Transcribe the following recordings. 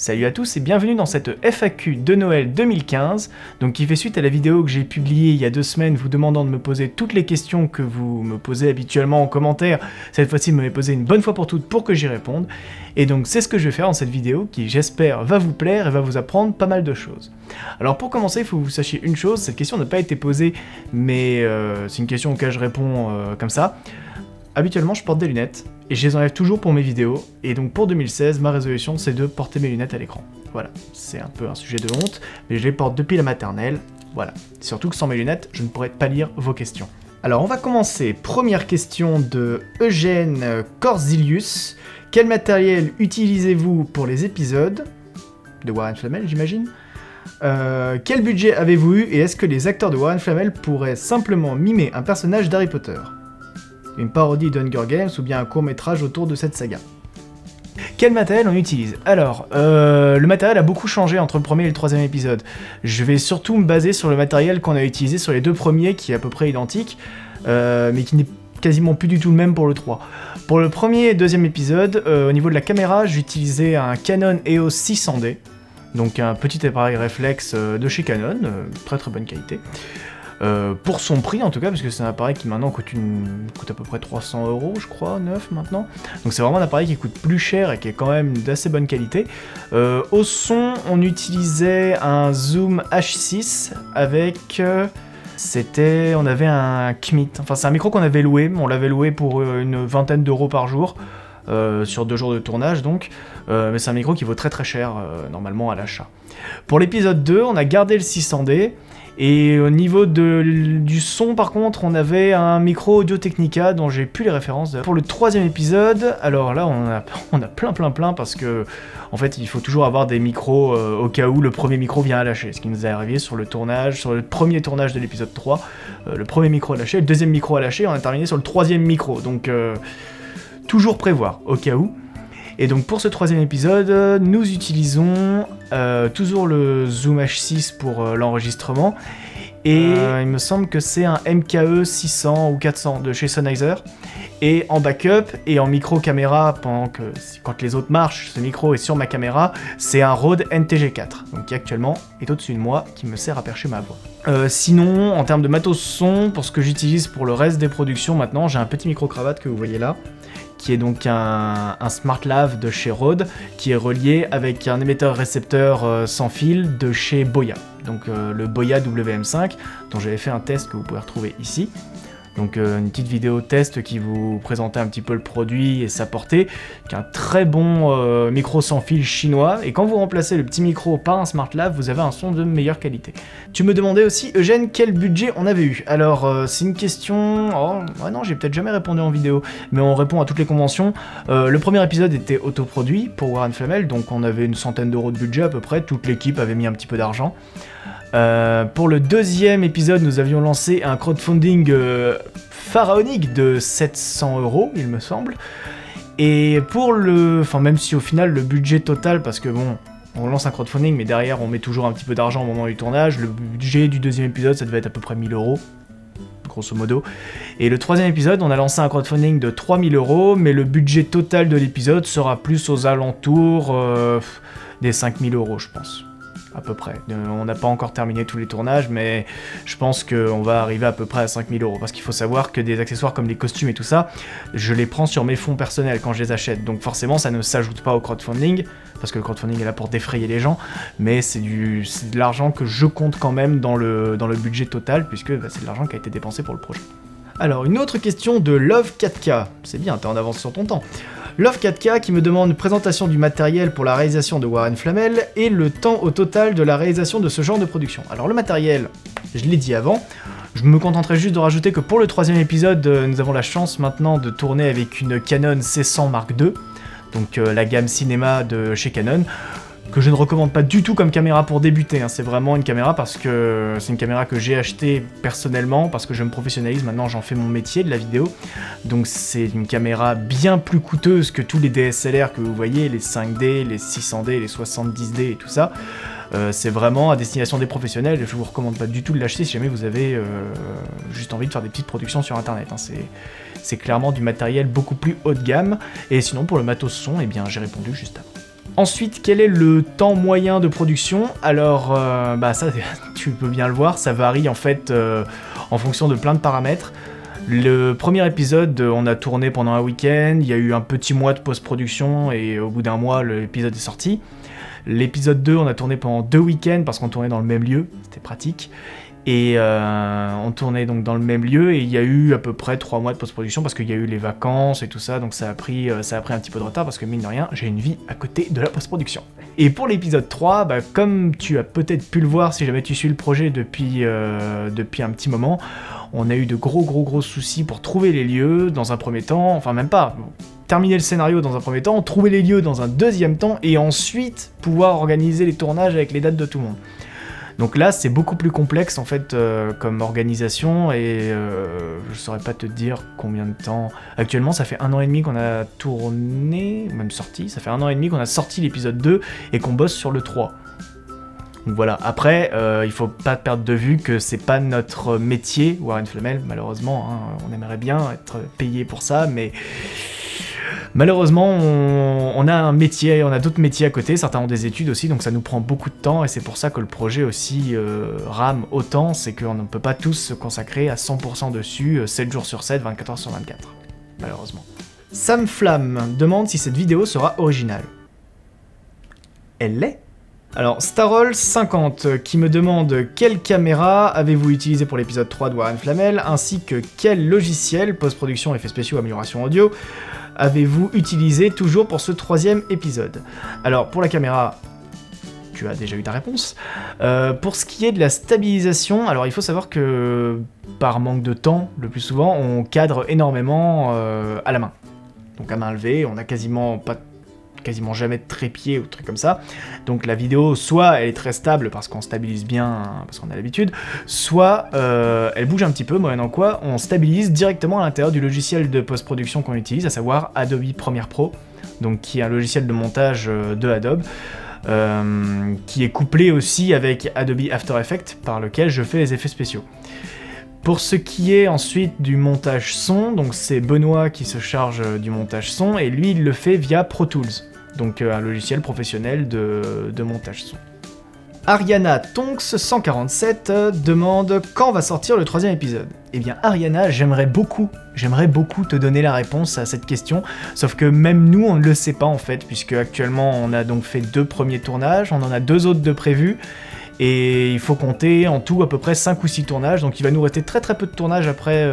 Salut à tous et bienvenue dans cette FAQ de Noël 2015, donc qui fait suite à la vidéo que j'ai publiée il y a 2 semaines vous demandant de me poser toutes les questions que vous me posez habituellement en commentaire. Cette fois-ci, vous m'avez posé une bonne fois pour toutes pour que j'y réponde. Et donc c'est ce que je vais faire dans cette vidéo qui, j'espère, va vous plaire et va vous apprendre pas mal de choses. Alors pour commencer, il faut que vous sachiez une chose, cette question n'a pas été posée, mais c'est une question auquel je réponds comme ça. Habituellement, je porte des lunettes, et je les enlève toujours pour mes vidéos, et donc pour 2016, ma résolution c'est de porter mes lunettes à l'écran. Voilà, c'est un peu un sujet de honte, mais je les porte depuis la maternelle, voilà. Surtout que sans mes lunettes, je ne pourrais pas lire vos questions. Alors on va commencer, première question de Eugène Corzilius. Quel matériel utilisez-vous pour les épisodes de Warren Flamel, j'imagine? Quel budget avez-vous eu, et est-ce que les acteurs de Warren Flamel pourraient simplement mimer un personnage d'Harry Potter? Une parodie d'Hunger Games ou bien un court-métrage autour de cette saga. Quel matériel on utilise? Alors, le matériel a beaucoup changé entre le premier et le troisième épisode. Je vais surtout me baser sur le matériel qu'on a utilisé sur les 2 premiers, qui est à peu près identique, mais qui n'est quasiment plus du tout le même pour le 3. Pour le premier et deuxième épisode, au niveau de la caméra, j'utilisais un Canon EOS 600D, donc un petit appareil réflexe de chez Canon, très très bonne qualité. Pour son prix en tout cas, parce que c'est un appareil qui maintenant coûte à peu près 300 €, je crois, neuf maintenant. Donc c'est vraiment un appareil qui coûte plus cher et qui est quand même d'assez bonne qualité. Au son, on utilisait un Zoom H6 avec... on avait un Kmit, enfin c'est un micro qu'on avait loué, on l'avait loué pour une vingtaine d'euros par jour, sur 2 jours de tournage donc, mais c'est un micro qui vaut très très cher normalement à l'achat. Pour l'épisode 2, on a gardé le 600D, et au niveau du son par contre, on avait un micro Audio-Technica dont j'ai plus les références. Pour le 3e épisode, alors là on a plein parce que en fait il faut toujours avoir des micros au cas où le premier micro vient à lâcher, ce qui nous est arrivé sur le premier tournage de l'épisode 3, le premier micro a lâché, le deuxième micro a lâché, on a terminé sur le 3e micro, donc toujours prévoir au cas où. Et donc pour ce 3e épisode, nous utilisons toujours le Zoom H6 pour l'enregistrement, et il me semble que c'est un MKE 600 ou 400 de chez Sennheiser, et en backup et en micro-caméra, quand les autres marchent, ce micro est sur ma caméra, c'est un Rode NTG4, donc qui actuellement est au-dessus de moi, qui me sert à percher ma voix. Sinon, en termes de matos son, pour ce que j'utilise pour le reste des productions maintenant, j'ai un petit micro-cravate que vous voyez là, qui est donc un Smart Lav de chez Rode, qui est relié avec un émetteur-récepteur sans fil de chez Boya, donc le Boya WM5, dont j'avais fait un test que vous pouvez retrouver ici. Donc une petite vidéo test qui vous présentait un petit peu le produit et sa portée, qui est un très bon micro sans fil chinois, et quand vous remplacez le petit micro par un Smart Lav, vous avez un son de meilleure qualité. Tu me demandais aussi, Eugène, quel budget on avait eu. Alors c'est une question... Oh non, j'ai peut-être jamais répondu en vidéo, mais on répond à toutes les conventions. Le premier épisode était autoproduit pour Warren Flamel, donc on avait une centaine d'euros de budget à peu près, toute l'équipe avait mis un petit peu d'argent. Pour le 2e épisode, nous avions lancé un crowdfunding pharaonique de 700 €, il me semble. Et pour même si au final le budget total, parce que bon, on lance un crowdfunding, mais derrière on met toujours un petit peu d'argent au moment du tournage, le budget du 2e épisode, ça devait être à peu près 1000 €, grosso modo. Et le 3e épisode, on a lancé un crowdfunding de 3000 €, mais le budget total de l'épisode sera plus aux alentours des 5000 €, je pense. À peu près. On n'a pas encore terminé tous les tournages, mais je pense qu'on va arriver à peu près à 5000 €, parce qu'il faut savoir que des accessoires comme les costumes et tout ça, je les prends sur mes fonds personnels quand je les achète, donc forcément ça ne s'ajoute pas au crowdfunding, parce que le crowdfunding est là pour défrayer les gens, mais c'est de l'argent que je compte quand même dans le budget total, puisque c'est de l'argent qui a été dépensé pour le projet. Alors, une autre question de Love 4K, c'est bien, t'es en avance sur ton temps. Love 4K qui me demande une présentation du matériel pour la réalisation de Warren Flamel et le temps au total de la réalisation de ce genre de production. Alors le matériel, je l'ai dit avant, je me contenterai juste de rajouter que pour le 3e épisode, nous avons la chance maintenant de tourner avec une Canon C100 Mark II, donc la gamme cinéma de chez Canon, que je ne recommande pas du tout comme caméra pour débuter, hein. C'est vraiment une caméra parce que c'est une caméra que j'ai achetée personnellement, parce que je me professionnalise, maintenant j'en fais mon métier de la vidéo, donc c'est une caméra bien plus coûteuse que tous les DSLR que vous voyez, les 5D, les 600D, les 70D et tout ça. C'est vraiment à destination des professionnels, je vous recommande pas du tout de l'acheter si jamais vous avez juste envie de faire des petites productions sur internet, hein. C'est clairement du matériel beaucoup plus haut de gamme, et sinon pour le matos son, eh bien j'ai répondu juste avant. Ensuite, quel est le temps moyen de production? Alors, ça, tu peux bien le voir, ça varie en fait en fonction de plein de paramètres. Le premier épisode, on a tourné pendant un week-end, il y a eu un petit mois de post-production et au bout d'un mois, l'épisode est sorti. L'épisode 2, on a tourné pendant 2 week-ends parce qu'on tournait dans le même lieu, c'était pratique. Et on tournait donc dans le même lieu et il y a eu à peu près 3 mois de post-production parce qu'il y a eu les vacances et tout ça, donc ça a pris un petit peu de retard parce que mine de rien, j'ai une vie à côté de la post-production. Et pour l'épisode 3, comme tu as peut-être pu le voir si jamais tu suis le projet depuis un petit moment, on a eu de gros soucis pour trouver les lieux dans un premier temps, enfin même pas, terminer le scénario dans un premier temps, trouver les lieux dans un deuxième temps et ensuite pouvoir organiser les tournages avec les dates de tout le monde. Donc là, c'est beaucoup plus complexe en fait comme organisation et je saurais pas te dire combien de temps. Actuellement, ça fait 1 an et demi qu'on a tourné, ou même sorti, ça fait 1 an et demi qu'on a sorti l'épisode 2 et qu'on bosse sur le 3. Donc voilà, après, il faut pas perdre de vue que c'est pas notre métier, Warren Flamel, malheureusement, hein, on aimerait bien être payé pour ça, mais malheureusement, on a un métier, on a d'autres métiers à côté, certains ont des études aussi, donc ça nous prend beaucoup de temps, et c'est pour ça que le projet aussi rame autant, c'est qu'on ne peut pas tous se consacrer à 100% dessus, 7 jours sur 7, 24 heures sur 24, malheureusement. Sam Flam demande si cette vidéo sera originale. Elle l'est. Alors, Starroll50 qui me demande quelle caméra avez-vous utilisé pour l'épisode 3 de Warren Flamel, ainsi que quel logiciel, post-production, effets spéciaux, amélioration audio, avez-vous utilisé toujours pour ce 3e épisode? Alors, pour la caméra, tu as déjà eu ta réponse. Pour ce qui est de la stabilisation, alors il faut savoir que par manque de temps, le plus souvent, on cadre énormément à la main. Donc à main levée, on n'a quasiment jamais de trépied ou de trucs comme ça. Donc la vidéo, soit elle est très stable parce qu'on stabilise bien, parce qu'on a l'habitude, soit elle bouge un petit peu, moyennant quoi on stabilise directement à l'intérieur du logiciel de post-production qu'on utilise, à savoir Adobe Premiere Pro, donc qui est un logiciel de montage de Adobe, qui est couplé aussi avec Adobe After Effects, par lequel je fais les effets spéciaux. Pour ce qui est ensuite du montage son, donc c'est Benoît qui se charge du montage son, et lui il le fait via Pro Tools, donc un logiciel professionnel de montage son. Ariana Tonks 147 demande quand va sortir le 3e épisode. Eh bien Ariana, j'aimerais beaucoup te donner la réponse à cette question, sauf que même nous on ne le sait pas en fait, puisque actuellement on a donc fait 2 premiers tournages, on en a 2 autres de prévus, et il faut compter en tout à peu près 5 ou 6 tournages, donc il va nous rester très peu de tournages après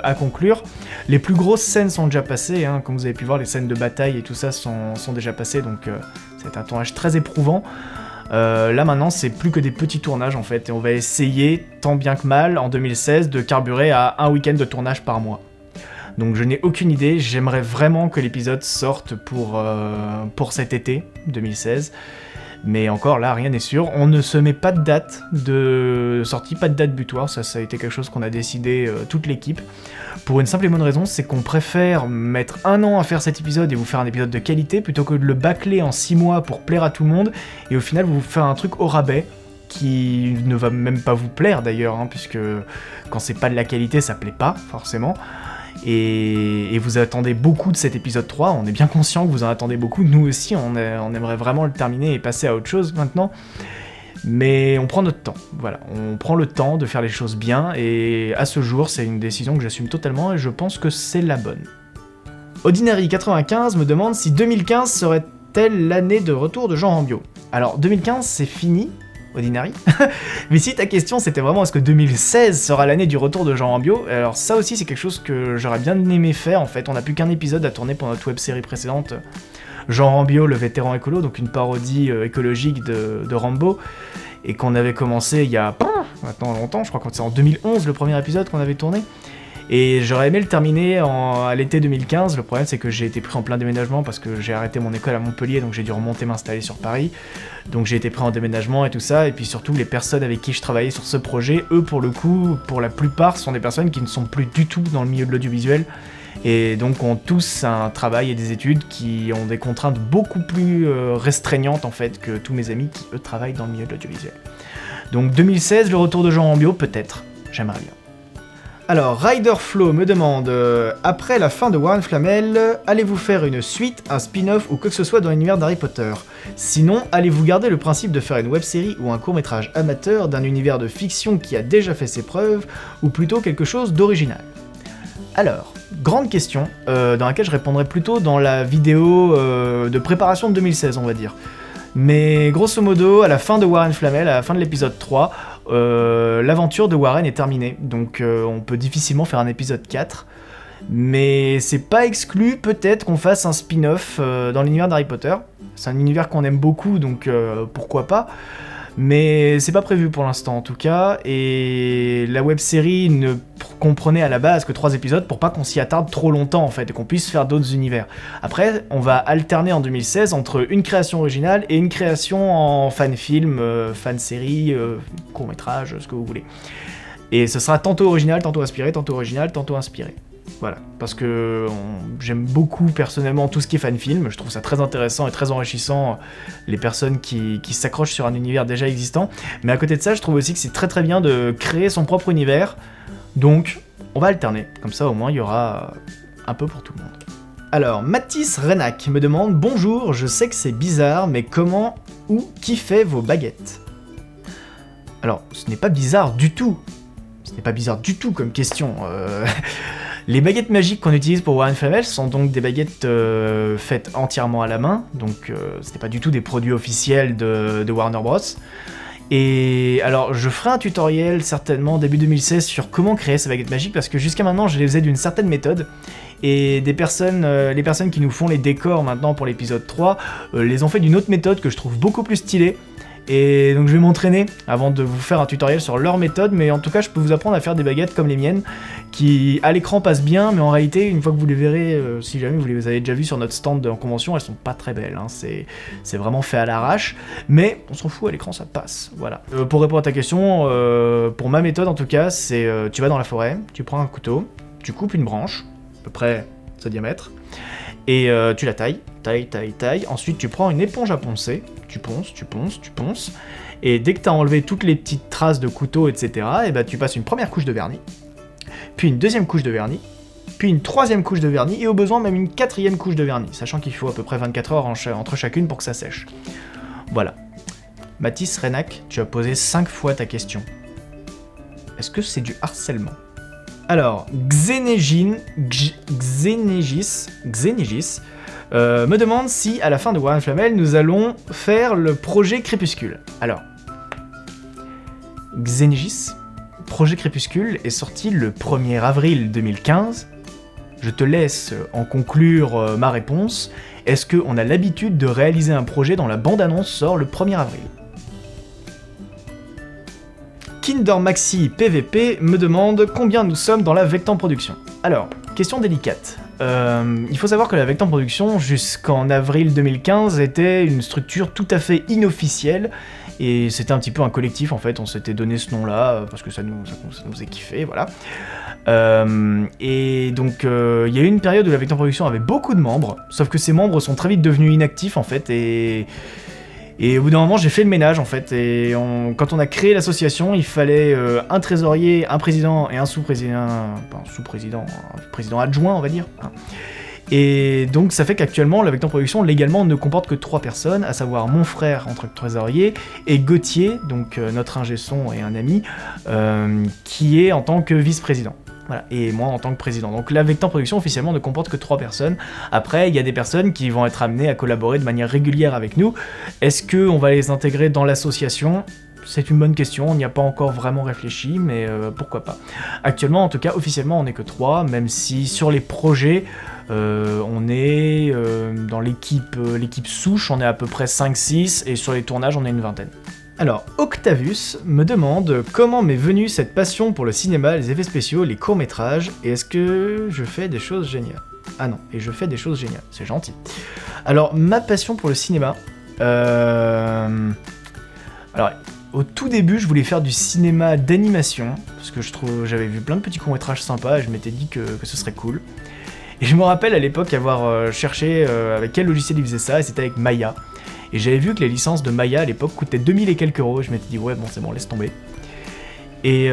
à conclure. Les plus grosses scènes sont déjà passées, hein, comme vous avez pu voir, les scènes de bataille et tout ça sont déjà passées, donc c'est un tournage très éprouvant. Là maintenant c'est plus que des petits tournages en fait, et on va essayer, tant bien que mal, en 2016, de carburer à un week-end de tournage par mois. Donc je n'ai aucune idée, j'aimerais vraiment que l'épisode sorte pour cet été 2016. Mais encore là, rien n'est sûr. On ne se met pas de date de sortie, pas de date butoir. Ça a été quelque chose qu'on a décidé toute l'équipe. Pour une simple et bonne raison, c'est qu'on préfère mettre 1 an à faire cet épisode et vous faire un épisode de qualité plutôt que de le bâcler en 6 mois pour plaire à tout le monde et au final vous faire un truc au rabais qui ne va même pas vous plaire d'ailleurs, hein, puisque quand c'est pas de la qualité, ça plaît pas forcément. Et vous attendez beaucoup de cet épisode 3, on est bien conscient que vous en attendez beaucoup, nous aussi on aimerait vraiment le terminer et passer à autre chose maintenant, mais on prend notre temps, voilà, on prend le temps de faire les choses bien, et à ce jour c'est une décision que j'assume totalement et je pense que c'est la bonne. Ordinary95 me demande si 2015 serait-elle l'année de retour de Jean Rambio. Alors 2015 c'est fini, Ordinary. Mais si ta question c'était vraiment est-ce que 2016 sera l'année du retour de Jean Rambio, alors ça aussi c'est quelque chose que j'aurais bien aimé faire en fait. On n'a plus qu'un épisode à tourner pour notre web-série précédente, Jean Rambio, le vétéran écolo, donc une parodie écologique de Rambo, et qu'on avait commencé il y a maintenant longtemps, je crois que c'est en 2011 le premier épisode qu'on avait tourné. Et j'aurais aimé le terminer à l'été 2015, le problème c'est que j'ai été pris en plein déménagement parce que j'ai arrêté mon école à Montpellier, donc j'ai dû remonter m'installer sur Paris. Donc j'ai été pris en déménagement et tout ça, et puis surtout les personnes avec qui je travaillais sur ce projet, eux pour le coup, pour la plupart, sont des personnes qui ne sont plus du tout dans le milieu de l'audiovisuel, et donc ont tous un travail et des études qui ont des contraintes beaucoup plus restreignantes en fait que tous mes amis qui eux travaillent dans le milieu de l'audiovisuel. Donc 2016, le retour de Jean Rambio, peut-être, j'aimerais bien. Alors, Riderflow me demande après la fin de Warren Flamel, allez-vous faire une suite, un spin-off ou quoi que ce soit dans l'univers d'Harry Potter? Sinon, allez-vous garder le principe de faire une web-série ou un court-métrage amateur d'un univers de fiction qui a déjà fait ses preuves, ou plutôt quelque chose d'original? Alors, grande question, dans laquelle je répondrai plutôt dans la vidéo de préparation de 2016, on va dire. Mais grosso modo, à la fin de Warren Flamel, à la fin de l'épisode 3, l'aventure de Warren est terminée, donc on peut difficilement faire un épisode 4. Mais c'est pas exclu, peut-être qu'on fasse un spin-off dans l'univers d'Harry Potter. C'est un univers qu'on aime beaucoup, donc pourquoi pas. Mais c'est pas prévu pour l'instant en tout cas, et la web-série ne comprenait à la base que 3 épisodes pour pas qu'on s'y attarde trop longtemps en fait, et qu'on puisse faire d'autres univers. Après, on va alterner en 2016 entre une création originale et une création en fan-film, fan-série, court-métrage, ce que vous voulez. Et ce sera tantôt original, tantôt inspiré, tantôt original, tantôt inspiré. Voilà, parce que j'aime beaucoup personnellement tout ce qui est fan-film, je trouve ça très intéressant et très enrichissant, les personnes qui s'accrochent sur un univers déjà existant, mais à côté de ça, je trouve aussi que c'est très très bien de créer son propre univers, donc on va alterner, comme ça au moins il y aura un peu pour tout le monde. Alors, Mathis Renac me demande « Bonjour, je sais que c'est bizarre, mais comment ou qui fait vos baguettes ?» Alors, ce n'est pas bizarre du tout, comme question. Les baguettes magiques qu'on utilise pour Warren Flamel sont donc des baguettes faites entièrement à la main, donc ce n'est pas du tout des produits officiels de Warner Bros. Et alors je ferai un tutoriel certainement début 2016 sur comment créer ces baguettes magiques, parce que jusqu'à maintenant je les faisais d'une certaine méthode, et les personnes qui nous font les décors maintenant pour l'épisode 3 les ont fait d'une autre méthode que je trouve beaucoup plus stylée. Et donc je vais m'entraîner avant de vous faire un tutoriel sur leur méthode, mais en tout cas je peux vous apprendre à faire des baguettes comme les miennes, qui à l'écran passent bien, mais en réalité une fois que vous les verrez, si jamais vous les avez déjà vues sur notre stand en convention, elles sont pas très belles, hein. C'est vraiment fait à l'arrache, mais on s'en fout, à l'écran ça passe, voilà. Pour répondre à ta question, pour ma méthode en tout cas, c'est tu vas dans la forêt, tu prends un couteau, tu coupes une branche, à peu près ce diamètre, et tu la tailles, ensuite tu prends une éponge à poncer, tu ponces, et dès que tu as enlevé toutes les petites traces de couteau, etc., et bah, tu passes une première couche de vernis, puis une deuxième couche de vernis, puis une troisième couche de vernis, et au besoin même une quatrième couche de vernis, sachant qu'il faut à peu près 24 heures entre chacune pour que ça sèche. Voilà. Mathis Renac, tu as posé 5 fois ta question. Est-ce que c'est du harcèlement ? Alors, Xenegis me demande si, à la fin de Warren Flamel, nous allons faire le projet Crépuscule. Alors, Xenegis, projet Crépuscule est sorti le 1er avril 2015. Je te laisse en conclure ma réponse. Est-ce qu'on a l'habitude de réaliser un projet dont la bande-annonce sort le 1er avril ? Kinder Maxi PVP me demande combien nous sommes dans la Vectan Production. Alors, question délicate. Il faut savoir que la Vectan Production, jusqu'en avril 2015, était une structure tout à fait inofficielle, et c'était un petit peu un collectif en fait, on s'était donné ce nom-là, parce que ça nous faisait kiffer, voilà. Et donc il y a eu une période où la Vectan Production avait beaucoup de membres, sauf que ces membres sont très vite devenus inactifs en fait, et au bout d'un moment, j'ai fait le ménage en fait, et quand on a créé l'association, il fallait un trésorier, un président et un un président adjoint, on va dire. Et donc ça fait qu'actuellement, la Vectan Production légalement ne comporte que 3 personnes, à savoir mon frère en tant que trésorier, et Gauthier, donc notre ingé son et un ami, qui est en tant que vice-président. Voilà, et moi en tant que président. Donc la Vectan Production officiellement ne comporte que 3 personnes. Après, il y a des personnes qui vont être amenées à collaborer de manière régulière avec nous. Est-ce qu'on va les intégrer dans l'association ? C'est une bonne question, on n'y a pas encore vraiment réfléchi, mais pourquoi pas. Actuellement, en tout cas, officiellement, on n'est que 3, même si sur les projets, on est dans l'équipe souche, on est à peu près 5-6, et sur les tournages, on est une vingtaine. Alors, Octavius me demande comment m'est venue cette passion pour le cinéma, les effets spéciaux, les courts-métrages, et est-ce que je fais des choses géniales ? Ah non, et je fais des choses géniales, c'est gentil. Alors, ma passion pour le cinéma... Alors, au tout début, je voulais faire du cinéma d'animation, parce que j'avais vu plein de petits courts-métrages sympas, et je m'étais dit que ce serait cool. Et je me rappelle à l'époque avoir cherché avec quel logiciel ils faisaient ça, et c'était avec Maya. Et j'avais vu que les licences de Maya à l'époque coûtaient 2000 et quelques euros, et je m'étais dit ouais bon c'est bon, laisse tomber. Et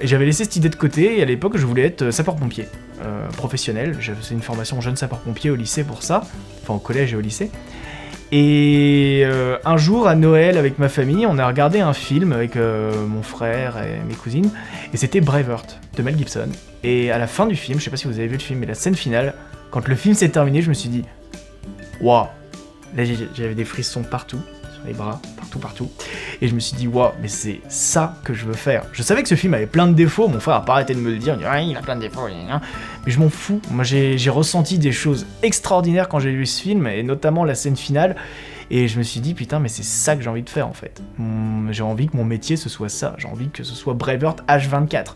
j'avais laissé cette idée de côté, et à l'époque je voulais être sapeur-pompier professionnel. J'avais fait une formation jeune sapeur-pompier au lycée pour ça, enfin au collège et au lycée. Et un jour à Noël avec ma famille, on a regardé un film avec mon frère et mes cousines, et c'était Braveheart de Mel Gibson. Et à la fin du film, je sais pas si vous avez vu le film, mais la scène finale, quand le film s'est terminé, je me suis dit waouh, là j'avais des frissons partout, sur les bras, partout. Et je me suis dit waouh, mais c'est ça que je veux faire. Je savais que ce film avait plein de défauts, mon frère a pas arrêté de me le dire, il dit, ah, il a plein de défauts, mais je m'en fous. Moi j'ai ressenti des choses extraordinaires quand j'ai vu ce film, et notamment la scène finale. Et je me suis dit, putain, mais c'est ça que j'ai envie de faire en fait. J'ai envie que mon métier ce soit ça. J'ai envie que ce soit Braveheart H24.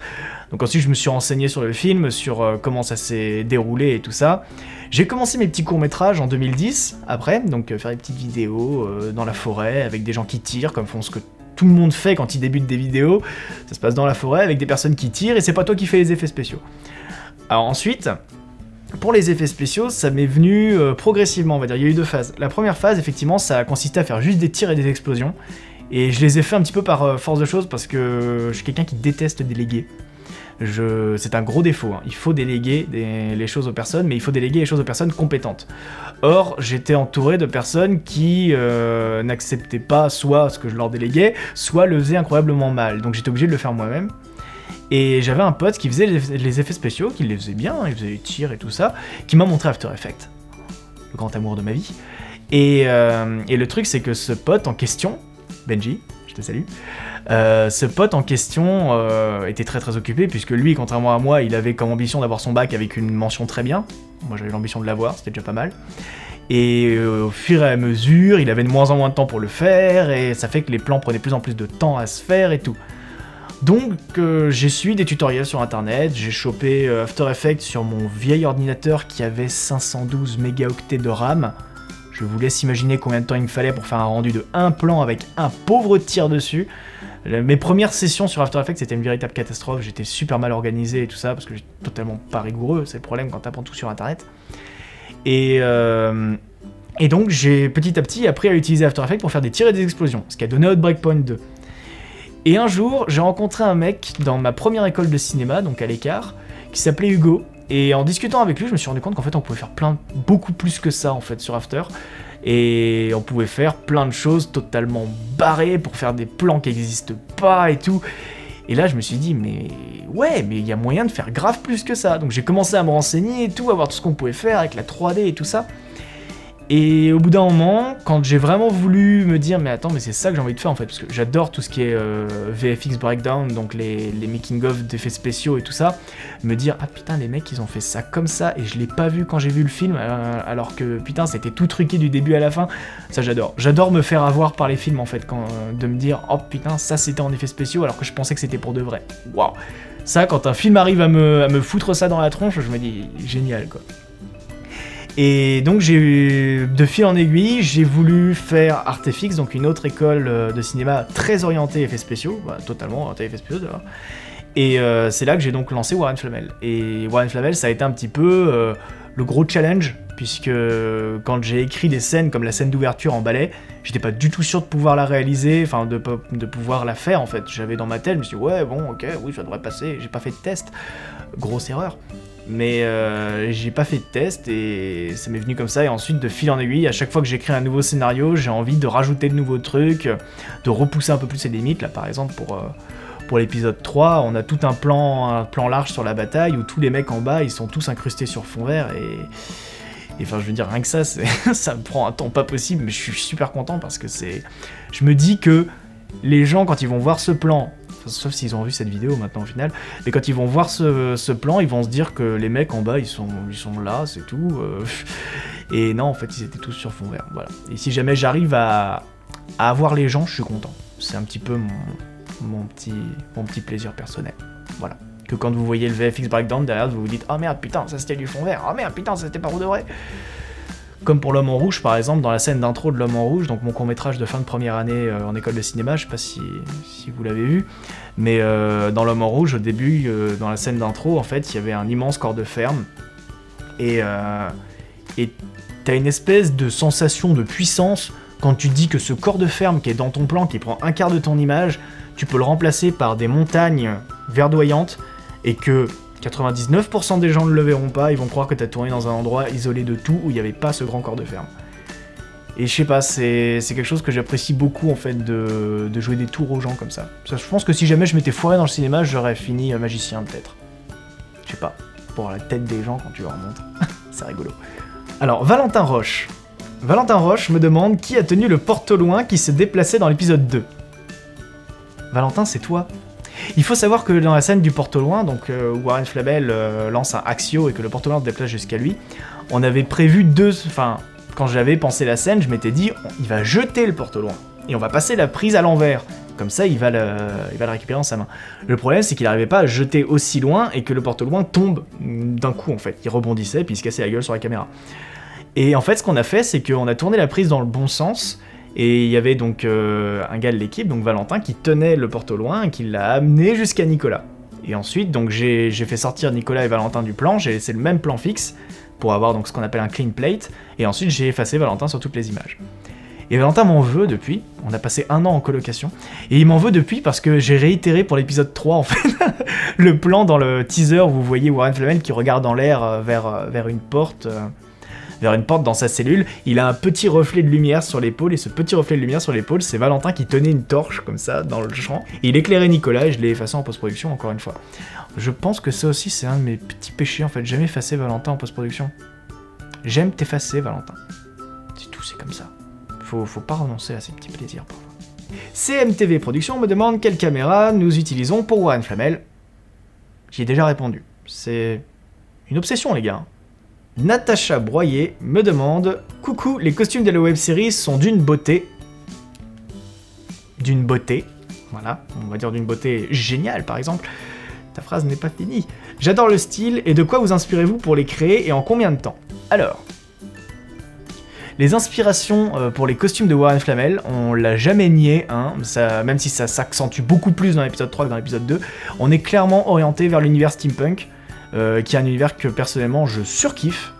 Donc ensuite, je me suis renseigné sur le film, sur comment ça s'est déroulé et tout ça. J'ai commencé mes petits courts-métrages en 2010, après, donc faire des petites vidéos dans la forêt avec des gens qui tirent, comme font ce que tout le monde fait quand il débute des vidéos. Ça se passe dans la forêt avec des personnes qui tirent et c'est pas toi qui fais les effets spéciaux. Alors ensuite, pour les effets spéciaux, ça m'est venu progressivement, on va dire. Il y a eu 2 phases. La première phase, effectivement, ça a consisté à faire juste des tirs et des explosions. Et je les ai fait un petit peu par force de choses parce que je suis quelqu'un qui déteste déléguer. C'est un gros défaut, hein. Il faut déléguer les choses aux personnes, mais il faut déléguer les choses aux personnes compétentes. Or, j'étais entouré de personnes qui n'acceptaient pas soit ce que je leur déléguais, soit le faisaient incroyablement mal. Donc j'étais obligé de le faire moi-même. Et j'avais un pote qui faisait les effets spéciaux, qui les faisait bien, il faisait les tirs et tout ça, qui m'a montré After Effects, le grand amour de ma vie. Et le truc, c'est que ce pote en question, Benji, je te salue, ce pote en question était très très occupé, puisque lui, contrairement à moi, il avait comme ambition d'avoir son bac avec une mention très bien. Moi j'avais l'ambition de l'avoir, c'était déjà pas mal. Et au fur et à mesure, il avait de moins en moins de temps pour le faire, et ça fait que les plans prenaient de plus en plus de temps à se faire et tout. Donc j'ai suivi des tutoriels sur internet, j'ai chopé After Effects sur mon vieil ordinateur qui avait 512 mégaoctets de RAM. Je vous laisse imaginer combien de temps il me fallait pour faire un rendu de un plan avec un pauvre tir dessus. Mes premières sessions sur After Effects c'était une véritable catastrophe, j'étais super mal organisé et tout ça parce que j'étais totalement pas rigoureux, c'est le problème quand t'apprends tout sur internet. Et donc j'ai petit à petit appris à utiliser After Effects pour faire des tirs et des explosions, ce qui a donné Outbreak Point 2. Et un jour, j'ai rencontré un mec dans ma première école de cinéma, donc à l'écart, qui s'appelait Hugo. Et en discutant avec lui, je me suis rendu compte qu'en fait, on pouvait faire beaucoup plus que ça en fait sur After. Et on pouvait faire plein de choses totalement barrées pour faire des plans qui n'existent pas et tout. Et là, je me suis dit, mais il y a moyen de faire grave plus que ça. Donc j'ai commencé à me renseigner et tout, à voir tout ce qu'on pouvait faire avec la 3D et tout ça. Et au bout d'un moment, quand j'ai vraiment voulu me dire mais attends, mais c'est ça que j'ai envie de faire en fait, parce que j'adore tout ce qui est VFX breakdown, donc les making-of d'effets spéciaux et tout ça, me dire ah putain les mecs ils ont fait ça comme ça et je l'ai pas vu quand j'ai vu le film, alors que putain c'était tout truqué du début à la fin, ça j'adore. J'adore me faire avoir par les films en fait, de me dire oh putain ça c'était en effets spéciaux alors que je pensais que c'était pour de vrai. Waouh. Ça quand un film arrive à me foutre ça dans la tronche, je me dis génial quoi. Et donc de fil en aiguille, j'ai voulu faire Artefix, donc une autre école de cinéma très orientée effets spéciaux, totalement orientée effets spéciaux d'ailleurs. Et c'est là que j'ai donc lancé Warren Flamel. Et Warren Flamel, ça a été un petit peu le gros challenge, puisque quand j'ai écrit des scènes comme la scène d'ouverture en ballet, j'étais pas du tout sûr de pouvoir la réaliser, enfin de pouvoir la faire en fait. J'avais dans ma tête, je me suis dit ouais bon ok, oui ça devrait passer, j'ai pas fait de test, grosse erreur. Mais j'ai pas fait de test et ça m'est venu comme ça, et ensuite de fil en aiguille, à chaque fois que j'écris un nouveau scénario, j'ai envie de rajouter de nouveaux trucs, de repousser un peu plus les limites. Là par exemple pour l'épisode 3, on a tout un plan large sur la bataille où tous les mecs en bas ils sont tous incrustés sur fond vert et enfin je veux dire rien que ça, ça me prend un temps pas possible, mais je suis super content parce que je me dis que les gens quand ils vont voir ce plan, sauf s'ils ont vu cette vidéo maintenant au final, mais quand ils vont voir ce plan, ils vont se dire que les mecs en bas ils sont là, c'est tout. Et non, en fait ils étaient tous sur fond vert, voilà. Et si jamais j'arrive à avoir les gens, je suis content. C'est un petit peu mon petit plaisir personnel, voilà. Que quand vous voyez le VFX breakdown derrière, vous vous dites oh merde putain ça c'était du fond vert, oh merde putain ça c'était pas pour de vrai. Comme pour L'Homme en Rouge par exemple, dans la scène d'intro de L'Homme en Rouge, donc mon court-métrage de fin de première année en école de cinéma, je sais pas si vous l'avez vu, mais dans L'Homme en Rouge, au début, dans la scène d'intro, en fait, il y avait un immense corps de ferme, et t'as une espèce de sensation de puissance quand tu dis que ce corps de ferme qui est dans ton plan, qui prend un quart de ton image, tu peux le remplacer par des montagnes verdoyantes, et que 99% des gens ne le verront pas, ils vont croire que tu as tourné dans un endroit isolé de tout, où il n'y avait pas ce grand corps de ferme. Et je sais pas, c'est quelque chose que j'apprécie beaucoup en fait, de jouer des tours aux gens comme ça. Je pense que si jamais je m'étais foiré dans le cinéma, j'aurais fini magicien peut-être. Je sais pas, pour la tête des gens quand tu leur montres. C'est rigolo. Alors, Valentin Roche. Valentin Roche me demande qui a tenu le porte au loin qui se déplaçait dans l'épisode 2. Valentin, c'est toi. Il faut savoir que dans la scène du porte au loin, donc où Warren Flamel lance un Axio et que le porte au loin se déplace jusqu'à lui, on avait prévu quand j'avais pensé la scène, je m'étais dit, il va jeter le porte au loin et on va passer la prise à l'envers. Comme ça, il va le récupérer en sa main. Le problème, c'est qu'il n'arrivait pas à jeter aussi loin et que le porte au loin tombe d'un coup en fait. Il rebondissait puis il se cassait la gueule sur la caméra. Et en fait, ce qu'on a fait, c'est qu'on a tourné la prise dans le bon sens. Et il y avait donc un gars de l'équipe, donc Valentin, qui tenait le porte au loin et qui l'a amené jusqu'à Nicolas. Et ensuite, donc j'ai fait sortir Nicolas et Valentin du plan, j'ai laissé le même plan fixe pour avoir donc ce qu'on appelle un clean plate, et ensuite j'ai effacé Valentin sur toutes les images. Et Valentin m'en veut depuis, on a passé 1 an en colocation, et il m'en veut depuis parce que j'ai réitéré pour l'épisode 3 en fait, le plan dans le teaser où vous voyez Warren Flamel qui regarde dans l'air vers une porte... vers une porte dans sa cellule, il a un petit reflet de lumière sur l'épaule, et ce petit reflet de lumière sur l'épaule, c'est Valentin qui tenait une torche comme ça dans le champ, et il éclairait Nicolas, et je l'ai effacé en post-production encore une fois. Je pense que ça aussi c'est un de mes petits péchés en fait, j'aime effacer Valentin en post-production. J'aime t'effacer Valentin. C'est tout, c'est comme ça. Faut pas renoncer à ces petits plaisirs parfois. CMTV Productions me demande quelle caméra nous utilisons pour Warren Flamel. J'y ai déjà répondu. C'est une obsession les gars. Natacha Broyer me demande « Coucou, les costumes de la web-série sont d'une beauté. » D'une beauté. Voilà, on va dire d'une beauté géniale par exemple. Ta phrase n'est pas finie. J'adore le style, et de quoi vous inspirez-vous pour les créer et en combien de temps? Alors, les inspirations pour les costumes de Warren Flamel, on l'a jamais nié, hein, même si ça s'accentue beaucoup plus dans l'épisode 3 que dans l'épisode 2, on est clairement orienté vers l'univers steampunk, qui est un univers que personnellement je surkiffe.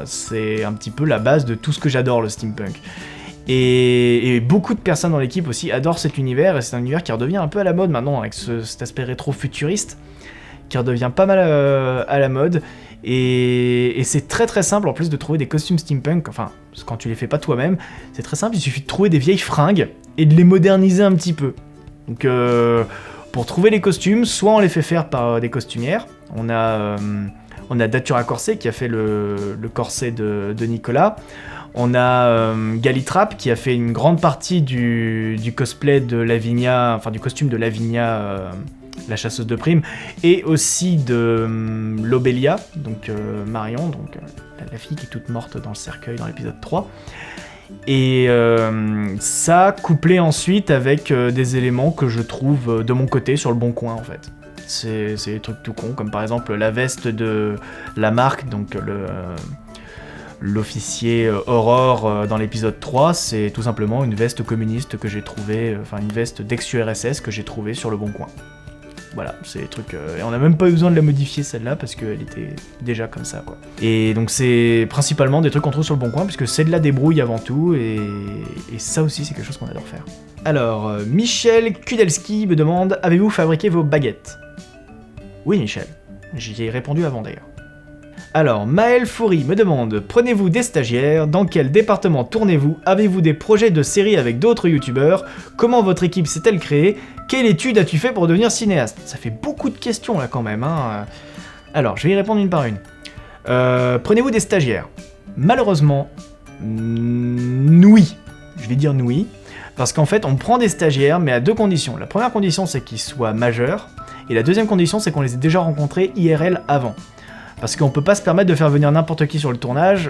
C'est un petit peu la base de tout ce que j'adore, le steampunk. Et beaucoup de personnes dans l'équipe aussi adorent cet univers, et c'est un univers qui redevient un peu à la mode maintenant, avec cet aspect rétro-futuriste, qui redevient pas mal à la mode, et c'est très très simple en plus de trouver des costumes steampunk, enfin, quand tu les fais pas toi-même, c'est très simple, il suffit de trouver des vieilles fringues, et de les moderniser un petit peu. Donc pour trouver les costumes, soit on les fait faire par des costumières, on a Datura Corset qui a fait le corset de Nicolas. On a Galitrap qui a fait une grande partie du cosplay de Lavinia, enfin du costume de Lavinia, la chasseuse de primes, et aussi de Lobelia, donc Marion, donc la fille qui est toute morte dans le cercueil dans l'épisode 3. Et ça couplé ensuite avec des éléments que je trouve de mon côté sur le bon coin en fait. C'est des trucs tout cons, comme par exemple la veste de la marque, donc l'officier Aurore dans l'épisode 3, c'est tout simplement une veste communiste que j'ai trouvée, enfin une veste d'ex-URSS que j'ai trouvée sur le bon coin. Voilà, c'est des trucs... et on n'a même pas eu besoin de la modifier celle-là, parce qu'elle était déjà comme ça, quoi. Et donc c'est principalement des trucs qu'on trouve sur le bon coin, puisque c'est de la débrouille avant tout, et ça aussi c'est quelque chose qu'on adore faire. Alors, Michel Kudelski me demande « Avez-vous fabriqué vos baguettes ?» Oui Michel, j'y ai répondu avant d'ailleurs. Alors, Maël Foury me demande « Prenez-vous des stagiaires? Dans quel département tournez-vous? Avez-vous des projets de séries avec d'autres youtubeurs? Comment votre équipe s'est-elle créée? Quelle étude as-tu fait pour devenir cinéaste ?» Ça fait beaucoup de questions là quand même, hein. Alors, je vais y répondre une par une. Prenez-vous des stagiaires? Malheureusement, oui. Je vais dire oui. Parce qu'en fait, on prend des stagiaires, mais à 2 conditions. La première condition, c'est qu'ils soient majeurs. Et la deuxième condition, c'est qu'on les ait déjà rencontrés IRL avant. Parce qu'on peut pas se permettre de faire venir n'importe qui sur le tournage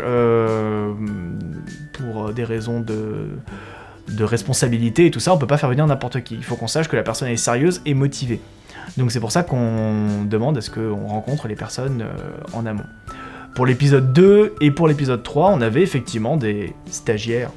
pour des raisons de responsabilité et tout ça, on peut pas faire venir n'importe qui. Il faut qu'on sache que la personne est sérieuse et motivée. Donc c'est pour ça qu'on demande à ce qu'on rencontre les personnes en amont. Pour l'épisode 2 et pour l'épisode 3, on avait effectivement des stagiaires,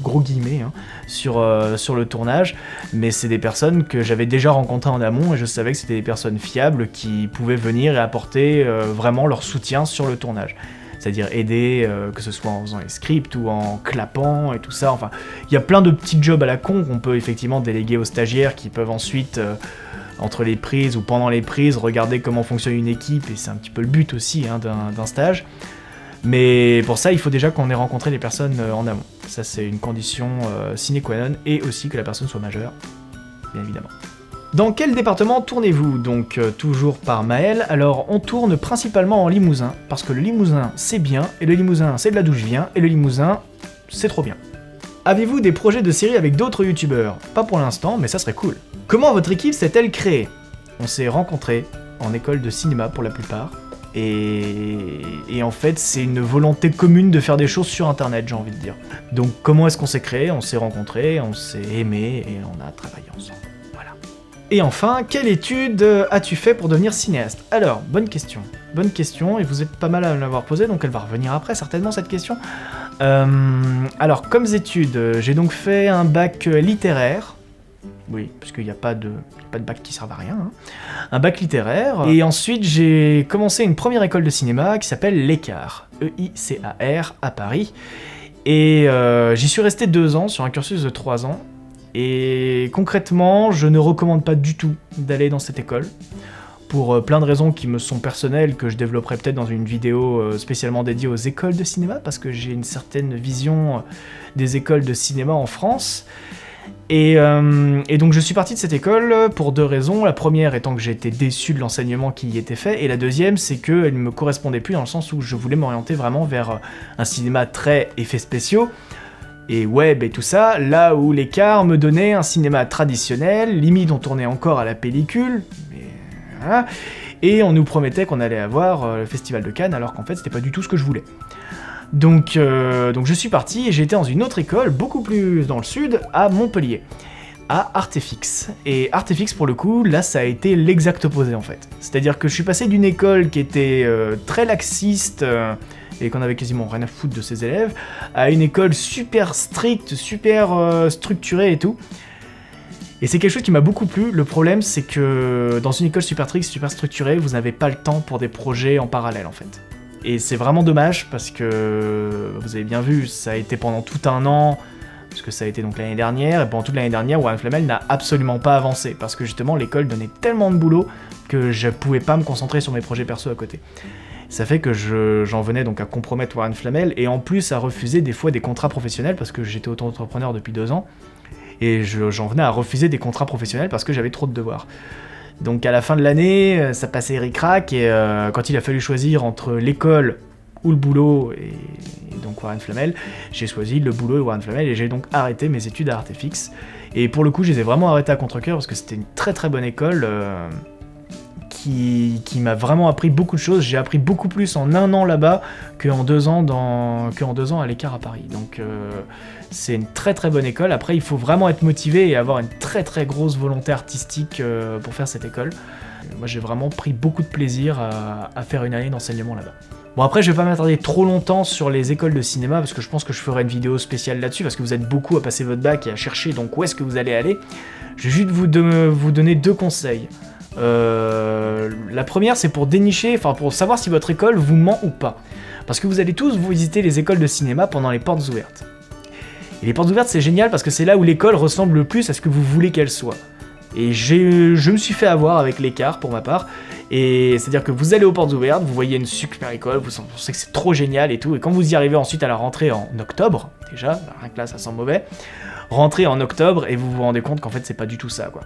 gros guillemets, hein, sur le tournage, mais c'est des personnes que j'avais déjà rencontrées en amont et je savais que c'était des personnes fiables qui pouvaient venir et apporter vraiment leur soutien sur le tournage. c'est-à-dire aider, que ce soit en faisant les scripts ou en clapant et tout ça. Enfin, il y a plein de petits jobs à la con qu'on peut effectivement déléguer aux stagiaires qui peuvent ensuite, entre les prises ou pendant les prises, regarder comment fonctionne une équipe, et c'est un petit peu le but aussi hein, d'un stage. Mais pour ça, il faut déjà qu'on ait rencontré les personnes en amont. Ça, c'est une condition sine qua non, et aussi que la personne soit majeure, bien évidemment. Dans quel département tournez-vous? Donc, toujours par Maël. Alors, on tourne principalement en Limousin, parce que le Limousin, c'est bien, et le Limousin, c'est de là d'où je viens, et le Limousin, c'est trop bien. Avez-vous des projets de série avec d'autres youtubeurs? Pas pour l'instant, mais ça serait cool. Comment votre équipe s'est-elle créée? On s'est rencontrés en école de cinéma pour la plupart, et en fait, c'est une volonté commune de faire des choses sur Internet, j'ai envie de dire. Donc, comment est-ce qu'on s'est créé? On s'est rencontrés, on s'est aimés, et on a travaillé ensemble. Voilà. Et enfin, quelle étude as-tu fait pour devenir cinéaste? Alors, bonne question, et vous êtes pas mal à me l'avoir posée, donc elle va revenir après, certainement, cette question. Alors, comme études, j'ai donc fait un bac littéraire. Oui, parce qu'il n'y a pas de bac qui servent à rien. Hein. Un bac littéraire. Et ensuite, j'ai commencé une première école de cinéma qui s'appelle l'Écart. E-I-C-A-R, à Paris. Et j'y suis resté 2 ans, sur un cursus de 3 ans. Et concrètement, je ne recommande pas du tout d'aller dans cette école. Pour plein de raisons qui me sont personnelles, que je développerai peut-être dans une vidéo spécialement dédiée aux écoles de cinéma, parce que j'ai une certaine vision des écoles de cinéma en France. Et donc je suis parti de cette école pour 2 raisons. La première étant que j'ai été déçu de l'enseignement qui y était fait, et la deuxième c'est qu'elle ne me correspondait plus dans le sens où je voulais m'orienter vraiment vers un cinéma très effets spéciaux, et web et tout ça, là où l'Écart me donnait un cinéma traditionnel, limite on tournait encore à la pellicule, mais voilà, et on nous promettait qu'on allait avoir le Festival de Cannes, alors qu'en fait c'était pas du tout ce que je voulais. Donc je suis parti et j'ai été dans une autre école, beaucoup plus dans le sud, à Montpellier, à Artefix. Et Artefix, pour le coup, là ça a été l'exact opposé en fait. C'est-à-dire que je suis passé d'une école qui était très laxiste et qu'on avait quasiment rien à foutre de ses élèves, à une école super stricte, super structurée et tout. Et c'est quelque chose qui m'a beaucoup plu. Le problème, c'est que dans une école super stricte, super structurée, vous n'avez pas le temps pour des projets en parallèle en fait. Et c'est vraiment dommage parce que, vous avez bien vu, ça a été pendant tout un an, parce que ça a été donc l'année dernière, et pendant toute l'année dernière, Warren Flamel n'a absolument pas avancé, parce que justement l'école donnait tellement de boulot que je pouvais pas me concentrer sur mes projets perso à côté. Ça fait que j'en venais donc à compromettre Warren Flamel, et en plus à refuser des fois des contrats professionnels, parce que j'étais auto-entrepreneur depuis 2 ans, et j'en venais à refuser des contrats professionnels parce que j'avais trop de devoirs. Donc à la fin de l'année, ça passait ric-rac, et quand il a fallu choisir entre l'école ou le boulot et donc Warren Flamel, j'ai choisi le boulot et Warren Flamel, et j'ai donc arrêté mes études à Artefix. Et pour le coup, je les ai vraiment arrêtées à contre-cœur parce que c'était une très très bonne école qui m'a vraiment appris beaucoup de choses. J'ai appris beaucoup plus en 1 an là-bas qu'en 2 ans à l'Écart à Paris. Donc c'est une très très bonne école. Après, il faut vraiment être motivé et avoir une très très grosse volonté artistique pour faire cette école. Moi, j'ai vraiment pris beaucoup de plaisir à faire une année d'enseignement là-bas. Bon, après, je vais pas m'attarder trop longtemps sur les écoles de cinéma, parce que je pense que je ferai une vidéo spéciale là-dessus, parce que vous êtes beaucoup à passer votre bac et à chercher donc où est-ce que vous allez aller. Je vais juste vous donner 2 conseils. La première, c'est pour dénicher, enfin pour savoir si votre école vous ment ou pas. Parce que vous allez tous vous visiter les écoles de cinéma pendant les portes ouvertes. Et les portes ouvertes, c'est génial parce que c'est là où l'école ressemble le plus à ce que vous voulez qu'elle soit. Et je me suis fait avoir avec l'Écart pour ma part. Et c'est-à-dire que vous allez aux portes ouvertes, vous voyez une super école, vous pensez que c'est trop génial et tout. Et quand vous y arrivez ensuite à la rentrée en octobre, déjà, rien que là ça sent mauvais, rentrez en octobre et vous vous rendez compte qu'en fait c'est pas du tout ça, quoi.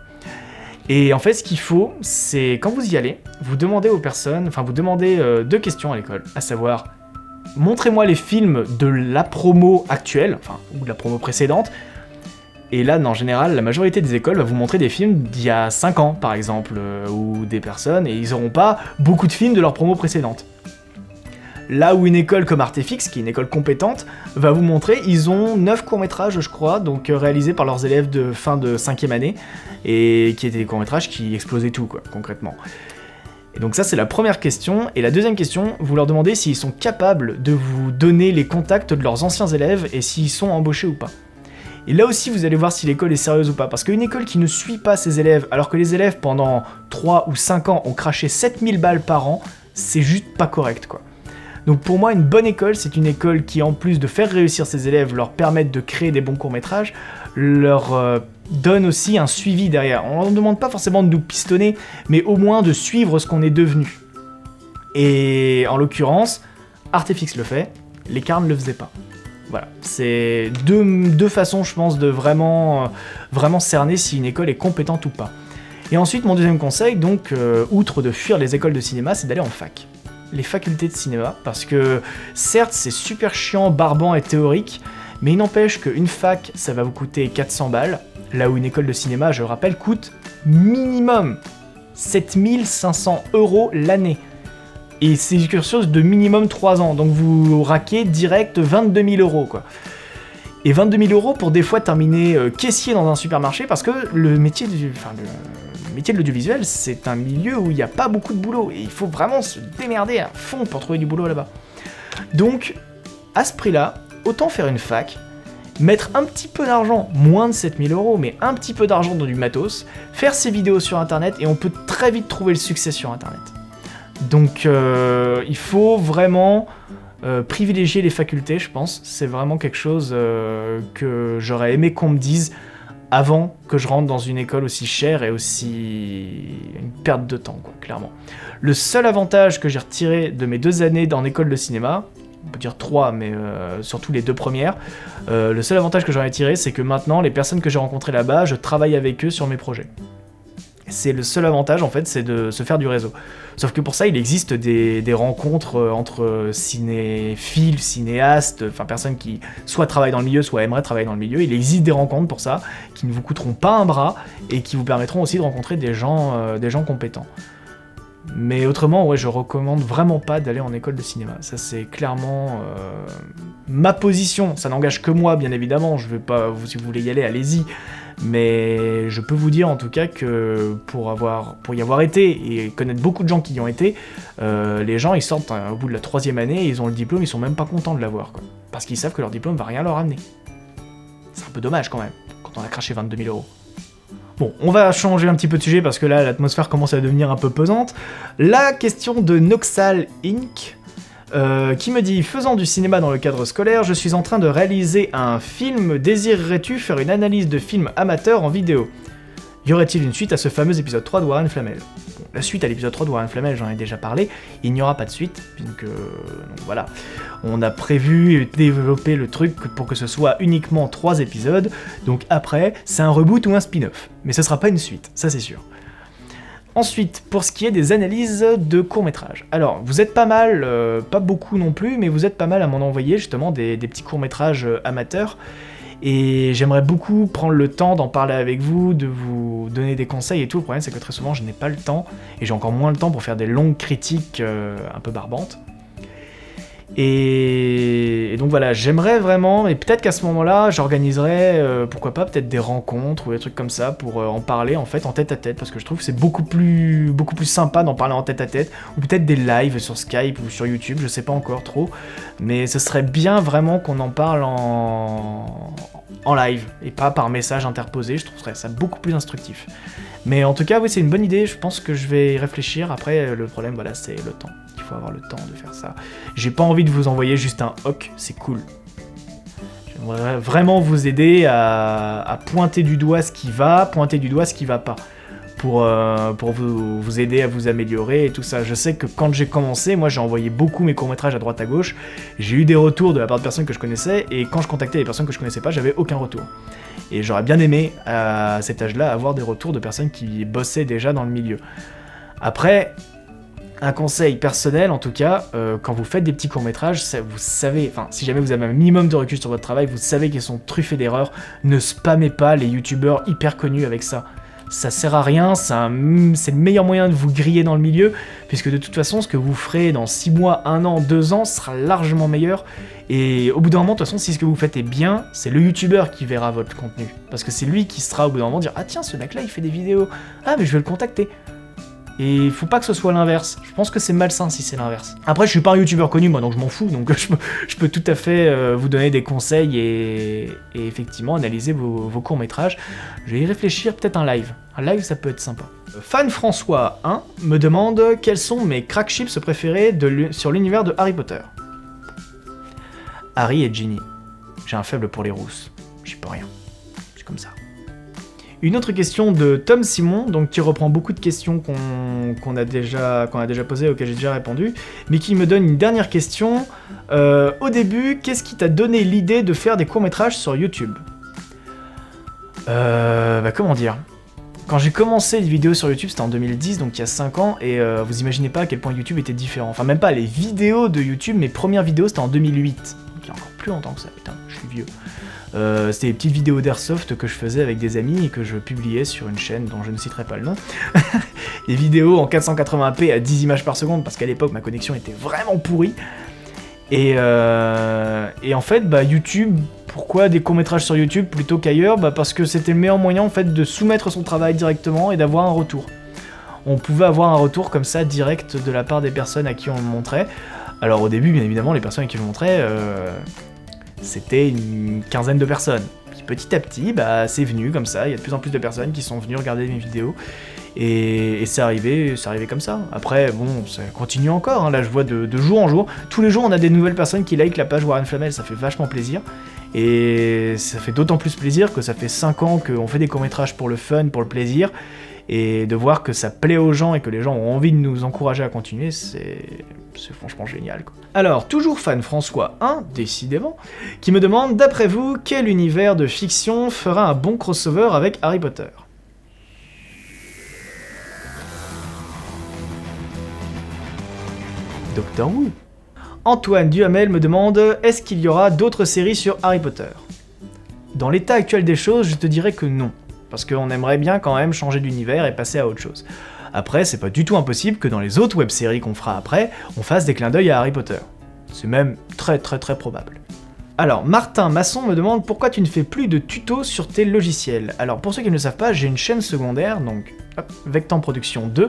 Et en fait, ce qu'il faut, c'est quand vous y allez, vous demandez aux personnes, enfin vous demandez 2 questions à l'école, à savoir, montrez-moi les films de la promo actuelle, enfin, ou de la promo précédente. Et là, en général, la majorité des écoles va vous montrer des films d'il y a 5 ans, par exemple, ou des personnes, et ils n'auront pas beaucoup de films de leur promo précédente. Là où une école comme Artefix, qui est une école compétente, va vous montrer, ils ont 9 courts-métrages, je crois, donc réalisés par leurs élèves de fin de 5e année, et qui étaient des courts-métrages qui explosaient tout, quoi, concrètement. Et donc ça, c'est la première question. Et la deuxième question, vous leur demandez s'ils sont capables de vous donner les contacts de leurs anciens élèves, et s'ils sont embauchés ou pas. Et là aussi, vous allez voir si l'école est sérieuse ou pas, parce qu'une école qui ne suit pas ses élèves, alors que les élèves, pendant 3 ou 5 ans, ont craché 7000 balles par an, c'est juste pas correct, quoi. Donc pour moi, une bonne école, c'est une école qui, en plus de faire réussir ses élèves, leur permettre de créer des bons courts-métrages, leur donne aussi un suivi derrière. On ne demande pas forcément de nous pistonner, mais au moins de suivre ce qu'on est devenu. Et en l'occurrence, Artefix le fait, l'écart ne le faisait pas. Voilà, c'est deux façons, je pense, de vraiment cerner si une école est compétente ou pas. Et ensuite, mon deuxième conseil, donc, outre de fuir les écoles de cinéma, c'est d'aller en fac. Les facultés de cinéma, parce que certes, c'est super chiant, barbant et théorique, mais il n'empêche qu'une fac, ça va vous coûter 400 balles, là où une école de cinéma, je le rappelle, coûte minimum 7500 € l'année. Et c'est quelque chose de minimum 3 ans, donc vous raquez direct 22 000 €, quoi. Et 22 000 € pour des fois terminer caissier dans un supermarché, parce que le métier de l'audiovisuel, c'est un milieu où il n'y a pas beaucoup de boulot, et il faut vraiment se démerder à fond pour trouver du boulot là-bas. Donc, à ce prix-là, autant faire une fac, mettre un petit peu d'argent, moins de 7 000 €, mais un petit peu d'argent dans du matos, faire ses vidéos sur internet, et on peut très vite trouver le succès sur internet. Donc il faut vraiment privilégier les facultés, je pense. C'est vraiment quelque chose que j'aurais aimé qu'on me dise avant que je rentre dans une école aussi chère et aussi une perte de temps, quoi, clairement. Le seul avantage que j'ai retiré de mes 2 années dans l'école de cinéma, on peut dire 3, mais surtout les 2 premières, le seul avantage que j'en ai tiré, c'est que maintenant, les personnes que j'ai rencontrées là-bas, je travaille avec eux sur mes projets. C'est le seul avantage, en fait, c'est de se faire du réseau. Sauf que pour ça, il existe des rencontres entre cinéphiles, cinéastes, enfin personnes qui soit travaillent dans le milieu, soit aimeraient travailler dans le milieu. Il existe des rencontres pour ça, qui ne vous coûteront pas un bras, et qui vous permettront aussi de rencontrer des gens compétents. Mais autrement, ouais, je recommande vraiment pas d'aller en école de cinéma. Ça, c'est clairement ma position. Ça n'engage que moi, bien évidemment. Je veux pas, si vous voulez y aller, allez-y. Mais je peux vous dire en tout cas que pour y avoir été et connaître beaucoup de gens qui y ont été, les gens ils sortent au bout de la 3e année, ils ont le diplôme, ils sont même pas contents de l'avoir, quoi. Parce qu'ils savent que leur diplôme va rien leur amener. C'est un peu dommage quand même, quand on a craché 22 000 €. Bon, on va changer un petit peu de sujet parce que là l'atmosphère commence à devenir un peu pesante. La question de Noxal Inc. Qui me dit « Faisant du cinéma dans le cadre scolaire, je suis en train de réaliser un film. Désirerais-tu faire une analyse de film amateur en vidéo ? Y aurait-il une suite à ce fameux épisode 3 de Warren Flamel ?» Bon, la suite à l'épisode 3 de Warren Flamel, j'en ai déjà parlé, il n'y aura pas de suite, donc voilà. On a prévu développer le truc pour que ce soit uniquement 3 épisodes, donc après, c'est un reboot ou un spin-off. Mais ce sera pas une suite, ça c'est sûr. Ensuite, pour ce qui est des analyses de courts-métrages. Alors, vous êtes pas mal, pas beaucoup non plus, mais vous êtes pas mal à m'en envoyer justement des petits courts-métrages amateurs. Et j'aimerais beaucoup prendre le temps d'en parler avec vous, de vous donner des conseils et tout. Le problème, c'est que très souvent, je n'ai pas le temps, et j'ai encore moins le temps pour faire des longues critiques un peu barbantes. Et donc voilà, j'aimerais vraiment, et peut-être qu'à ce moment-là, j'organiserai, pourquoi pas, peut-être des rencontres ou des trucs comme ça pour en parler en fait en tête-à-tête, parce que je trouve que c'est beaucoup plus sympa d'en parler en tête-à-tête, ou peut-être des lives sur Skype ou sur YouTube, je sais pas encore trop, mais ce serait bien vraiment qu'on en parle en live, et pas par message interposé, je trouverais ça beaucoup plus instructif. Mais en tout cas, oui, c'est une bonne idée, je pense que je vais y réfléchir. Après, le problème, voilà, c'est le temps. Il faut avoir le temps de faire ça. J'ai pas envie de vous envoyer juste un hoc, c'est cool. J'aimerais vraiment vous aider à pointer du doigt ce qui va, pointer du doigt ce qui va pas. Pour vous aider à vous améliorer et tout ça. Je sais que quand j'ai commencé, moi j'ai envoyé beaucoup mes courts-métrages à droite à gauche, j'ai eu des retours de la part de personnes que je connaissais, et quand je contactais les personnes que je connaissais pas, j'avais aucun retour. Et j'aurais bien aimé, à cet âge-là, avoir des retours de personnes qui bossaient déjà dans le milieu. Après, un conseil personnel en tout cas, quand vous faites des petits courts-métrages, vous savez, enfin si jamais vous avez un minimum de recul sur votre travail, vous savez qu'ils sont truffés d'erreurs, ne spammez pas les youtubeurs hyper connus avec ça. Ça sert à rien, c'est le meilleur moyen de vous griller dans le milieu, puisque de toute façon, ce que vous ferez dans 6 mois, 1 an, 2 ans sera largement meilleur, et au bout d'un moment, de toute façon, si ce que vous faites est bien, c'est le youtubeur qui verra votre contenu, parce que c'est lui qui sera au bout d'un moment dire « Ah tiens, ce mec-là, il fait des vidéos, ah mais je vais le contacter ». Et il faut pas que ce soit l'inverse. Je pense que c'est malsain si c'est l'inverse. Après, je suis pas un youtubeur connu, moi, donc je m'en fous. Donc je peux tout à fait vous donner des conseils et effectivement analyser vos courts-métrages. Je vais y réfléchir, peut-être un live. Un live, ça peut être sympa. Fan François 1 me demande quels sont mes crack chips préférés sur l'univers de Harry Potter. Harry et Ginny. J'ai un faible pour les rousses. J'y peux rien. C'est comme ça. Une autre question de Tom Simon, donc qui reprend beaucoup de questions qu'on a déjà posées, auxquelles j'ai déjà répondu, mais qui me donne une dernière question. Au début, qu'est-ce qui t'a donné l'idée de faire des courts-métrages sur YouTube ? Comment dire ? Quand j'ai commencé les vidéos sur YouTube, c'était en 2010, donc il y a 5 ans, et vous imaginez pas à quel point YouTube était différent. Enfin, même pas les vidéos de YouTube, mes premières vidéos, c'était en 2008. Donc il y a encore plus longtemps que ça, putain, je suis vieux. C'était des petites vidéos d'airsoft que je faisais avec des amis et que je publiais sur une chaîne dont je ne citerai pas le nom. Des vidéos en 480p à 10 images par seconde, parce qu'à l'époque, ma connexion était vraiment pourrie. Et en fait, YouTube, pourquoi des courts-métrages sur YouTube plutôt qu'ailleurs ? Parce que c'était le meilleur moyen en fait de soumettre son travail directement et d'avoir un retour. On pouvait avoir un retour comme ça direct de la part des personnes à qui on le montrait. Alors au début, bien évidemment, les personnes à qui je le montrais, c'était une quinzaine de personnes. Puis petit à petit, c'est venu comme ça, il y a de plus en plus de personnes qui sont venues regarder mes vidéos. Et c'est arrivé comme ça. Après, bon, ça continue encore, hein. Là je vois de jour en jour. Tous les jours, on a des nouvelles personnes qui like la page Warren Flamel, ça fait vachement plaisir. Et ça fait d'autant plus plaisir que ça fait 5 ans qu'on fait des courts-métrages pour le fun, pour le plaisir. Et de voir que ça plaît aux gens et que les gens ont envie de nous encourager à continuer, c'est franchement génial, quoi. Alors, toujours fan François 1, décidément, qui me demande, d'après vous, quel univers de fiction fera un bon crossover avec Harry Potter ? Doctor Who. Antoine Duhamel me demande, est-ce qu'il y aura d'autres séries sur Harry Potter ? Dans l'état actuel des choses, je te dirais que non. Parce qu'on aimerait bien quand même changer d'univers et passer à autre chose. Après, c'est pas du tout impossible que dans les autres web-séries qu'on fera après, on fasse des clins d'œil à Harry Potter. C'est même très probable. Alors, Martin Masson me demande pourquoi tu ne fais plus de tutos sur tes logiciels. Alors, pour ceux qui ne le savent pas, j'ai une chaîne secondaire, donc Vectan Production 2,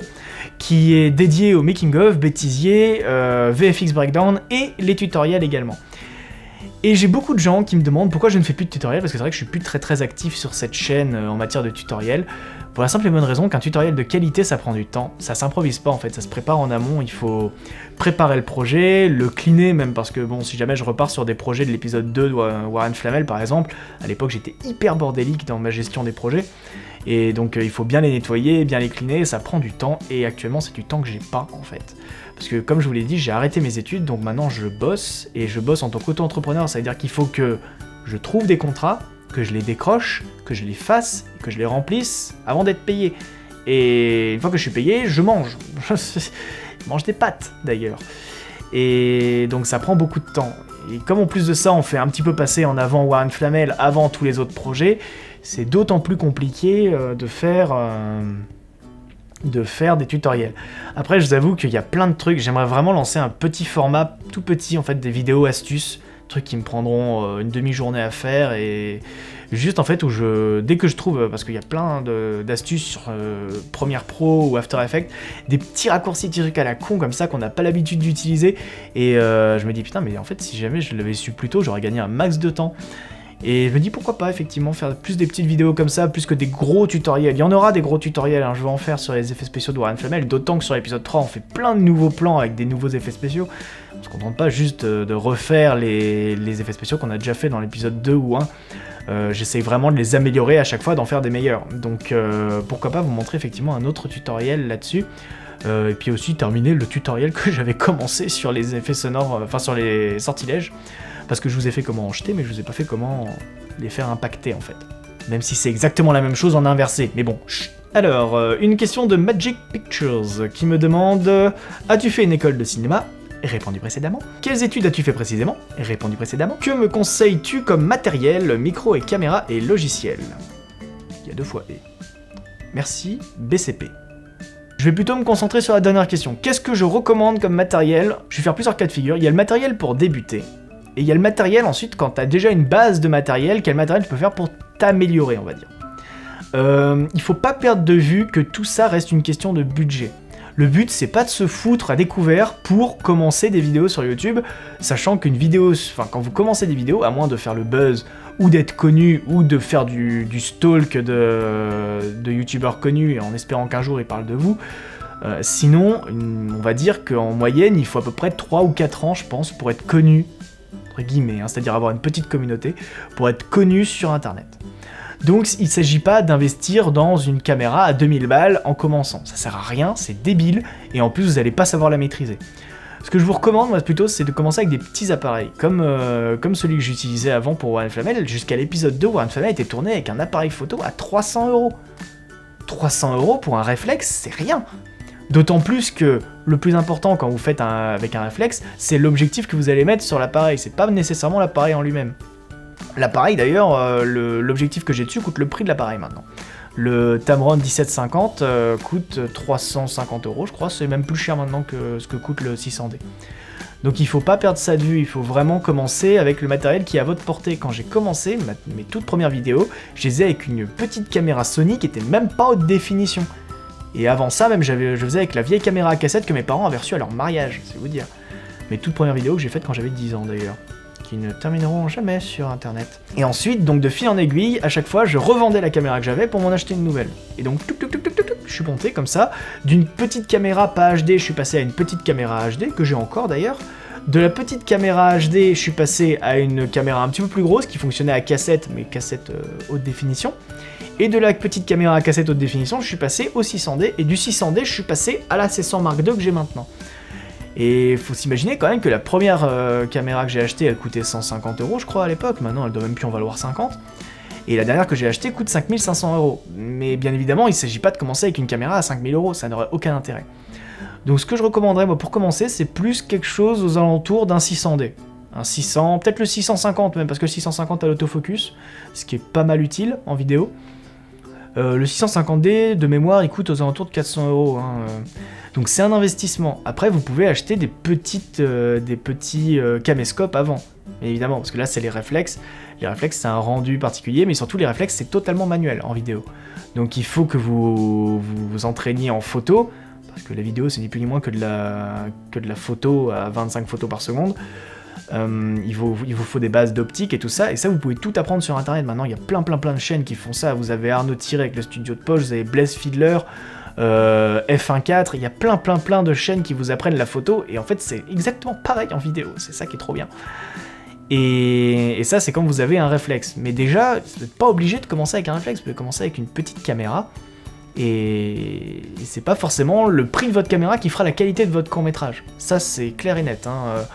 qui est dédiée au making-of, bêtisier, VFX Breakdown et les tutoriels également. Et j'ai beaucoup de gens qui me demandent pourquoi je ne fais plus de tutoriels, parce que c'est vrai que je suis plus très actif sur cette chaîne en matière de tutoriels, pour la simple et bonne raison qu'un tutoriel de qualité ça prend du temps, ça s'improvise pas en fait, ça se prépare en amont, il faut préparer le projet, le cleaner même, parce que bon, si jamais je repars sur des projets de l'épisode 2 de Warren Flamel par exemple, à l'époque j'étais hyper bordélique dans ma gestion des projets, et donc il faut bien les nettoyer, bien les cleaner, ça prend du temps, et actuellement c'est du temps que j'ai pas en fait. Parce que comme je vous l'ai dit, j'ai arrêté mes études, donc maintenant je bosse, et je bosse en tant qu'auto-entrepreneur, ça veut dire qu'il faut que je trouve des contrats, que je les décroche, que je les fasse, que je les remplisse avant d'être payé. Et une fois que je suis payé, je mange. Je mange des pâtes d'ailleurs. Et donc ça prend beaucoup de temps. Et comme en plus de ça, on fait un petit peu passer en avant Warren Flamel avant tous les autres projets, c'est d'autant plus compliqué de faire des tutoriels. Après, je vous avoue qu'il y a plein de trucs, j'aimerais vraiment lancer un petit format, tout petit en fait, des vidéos astuces, trucs qui me prendront une demi-journée à faire, et juste en fait où dès que je trouve, parce qu'il y a plein d'astuces sur Premiere Pro ou After Effects, des petits raccourcis, des trucs à la con comme ça qu'on n'a pas l'habitude d'utiliser, et je me dis putain mais en fait si jamais je l'avais su plus tôt, j'aurais gagné un max de temps. Et je me dis pourquoi pas effectivement faire plus des petites vidéos comme ça, plus que des gros tutoriels. Il y en aura des gros tutoriels, hein, je vais en faire sur les effets spéciaux de Warren Flamel, d'autant que sur l'épisode 3 on fait plein de nouveaux plans avec des nouveaux effets spéciaux. On se contente pas juste de refaire les effets spéciaux qu'on a déjà fait dans l'épisode 2 ou 1. J'essaye vraiment de les améliorer à chaque fois, d'en faire des meilleurs. Donc pourquoi pas vous montrer effectivement un autre tutoriel là-dessus. Et puis aussi terminer le tutoriel que j'avais commencé sur les effets sonores, enfin sur les sortilèges. Parce que je vous ai fait comment en jeter, mais je vous ai pas fait comment les faire impacter en fait. Même si c'est exactement la même chose en inversé, mais bon, chut. Alors, une question de Magic Pictures qui me demande « As-tu fait une école de cinéma ?» Répondu précédemment. « Quelles études as-tu fait précisément ?» Répondu précédemment. « Que me conseilles-tu comme matériel, micro et caméra et logiciel ?» Il y a 2 fois « et ». Merci, BCP. Je vais plutôt me concentrer sur la dernière question. Qu'est-ce que je recommande comme matériel ? Je vais faire plusieurs cas de figure. Il y a le matériel pour débuter. Et il y a le matériel ensuite, quand tu as déjà une base de matériel, quel matériel tu peux faire pour t'améliorer, on va dire. Il faut pas perdre de vue que tout ça reste une question de budget. Le but, c'est pas de se foutre à découvert pour commencer des vidéos sur YouTube, sachant qu'une vidéo, enfin quand vous commencez des vidéos, à moins de faire le buzz, ou d'être connu, ou de faire du stalk de youtubeurs connus, en espérant qu'un jour ils parlent de vous, sinon, on va dire qu'en moyenne, il faut à peu près 3 ou 4 ans, je pense, pour être connu entre guillemets, hein, c'est-à-dire avoir une petite communauté pour être connu sur internet. Donc il ne s'agit pas d'investir dans une caméra à 2000 balles en commençant, ça sert à rien, c'est débile, et en plus vous n'allez pas savoir la maîtriser. Ce que je vous recommande, moi, plutôt, c'est de commencer avec des petits appareils, comme celui que j'utilisais avant pour Warren Flamel. Jusqu'à l'épisode 2, Warren Flamel était tourné avec un appareil photo à 300 €. 300 € pour un réflexe, c'est rien. D'autant plus que le plus important quand vous faites avec un réflexe, c'est l'objectif que vous allez mettre sur l'appareil, c'est pas nécessairement l'appareil en lui-même. L'appareil d'ailleurs, l'objectif que j'ai dessus coûte le prix de l'appareil maintenant. Le Tamron 1750 coûte 350 € je crois, c'est même plus cher maintenant que ce que coûte le 600D. Donc il faut pas perdre ça de vue, il faut vraiment commencer avec le matériel qui est à votre portée. Quand j'ai commencé mes toutes premières vidéos, je les ai avec une petite caméra Sony qui était même pas haute définition. Et avant ça même, je faisais avec la vieille caméra à cassette que mes parents avaient reçue à leur mariage, c'est vous dire. Mes toutes premières vidéos que j'ai faites quand j'avais 10 ans d'ailleurs, qui ne termineront jamais sur internet. Et ensuite, donc de fil en aiguille, à chaque fois, je revendais la caméra que j'avais pour m'en acheter une nouvelle. Et donc, je suis monté comme ça, d'une petite caméra pas HD, je suis passé à une petite caméra HD, que j'ai encore d'ailleurs. De la petite caméra HD, je suis passé à une caméra un petit peu plus grosse, qui fonctionnait à cassette, mais cassette haute définition. Et de la petite caméra à cassette haute définition, je suis passé au 600D, et du 600D, je suis passé à la C100 Mark II que j'ai maintenant. Et faut s'imaginer quand même que la première caméra que j'ai achetée, elle coûtait 150 € je crois à l'époque, maintenant elle doit même plus en valoir 50. Et la dernière que j'ai achetée coûte 5500 €. Mais bien évidemment, il ne s'agit pas de commencer avec une caméra à 5000 €, ça n'aurait aucun intérêt. Donc ce que je recommanderais moi pour commencer, c'est plus quelque chose aux alentours d'un 600D. Un 600, peut-être le 650 même, parce que le 650 a l'autofocus, ce qui est pas mal utile en vidéo. Le 650D, de mémoire, il coûte aux alentours de 400 €. Hein. Donc c'est un investissement. Après, vous pouvez acheter des petits caméscopes avant, évidemment, parce que là, c'est les réflexes. Les réflexes, c'est un rendu particulier, mais surtout, les réflexes, c'est totalement manuel en vidéo. Donc il faut que vous vous entraîniez en photo, parce que la vidéo, c'est ni plus ni moins que de la photo à 25 photos par seconde. Il vous faut des bases d'optique et tout ça, et ça vous pouvez tout apprendre sur internet. Maintenant il y a plein de chaînes qui font ça. Vous avez Arnaud Thierry avec le studio de poche, vous avez Blaise Fiedler, F1.4, il y a plein de chaînes qui vous apprennent la photo, et en fait c'est exactement pareil en vidéo, c'est ça qui est trop bien. Et ça c'est quand vous avez un réflexe, mais déjà vous n'êtes pas obligé de commencer avec un réflexe, vous pouvez commencer avec une petite caméra, et c'est pas forcément le prix de votre caméra qui fera la qualité de votre court-métrage. Ça c'est clair et net, hein.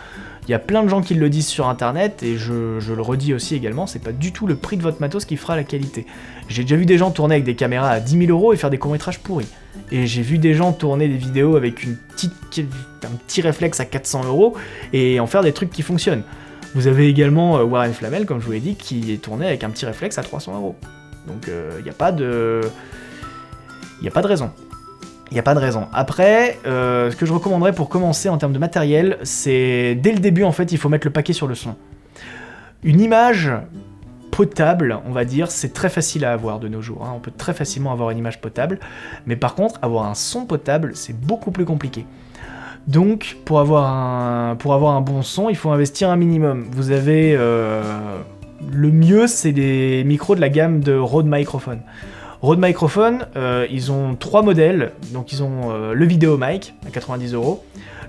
Il y a plein de gens qui le disent sur internet, et je le redis aussi également, c'est pas du tout le prix de votre matos qui fera la qualité. J'ai déjà vu des gens tourner avec des caméras à 10 000 € et faire des courts-métrages pourris. Et j'ai vu des gens tourner des vidéos avec un petit réflexe à 400 € et en faire des trucs qui fonctionnent. Vous avez également Warren Flamel, comme je vous l'ai dit, qui est tourné avec un petit réflexe à 300 €. Donc il n'y a pas de raison. Il n'y a pas de raison. Après, ce que je recommanderais pour commencer en termes de matériel, c'est dès le début en fait, il faut mettre le paquet sur le son. Une image potable, on va dire, c'est très facile à avoir de nos jours. Hein. On peut très facilement avoir une image potable, mais par contre, avoir un son potable, c'est beaucoup plus compliqué. Donc, pour avoir un bon son, il faut investir un minimum. Vous avez le mieux, c'est des micros de la gamme de Rode Microphone. Rode Microphone, ils ont 3 modèles, donc ils ont le Video Mic à 90 €,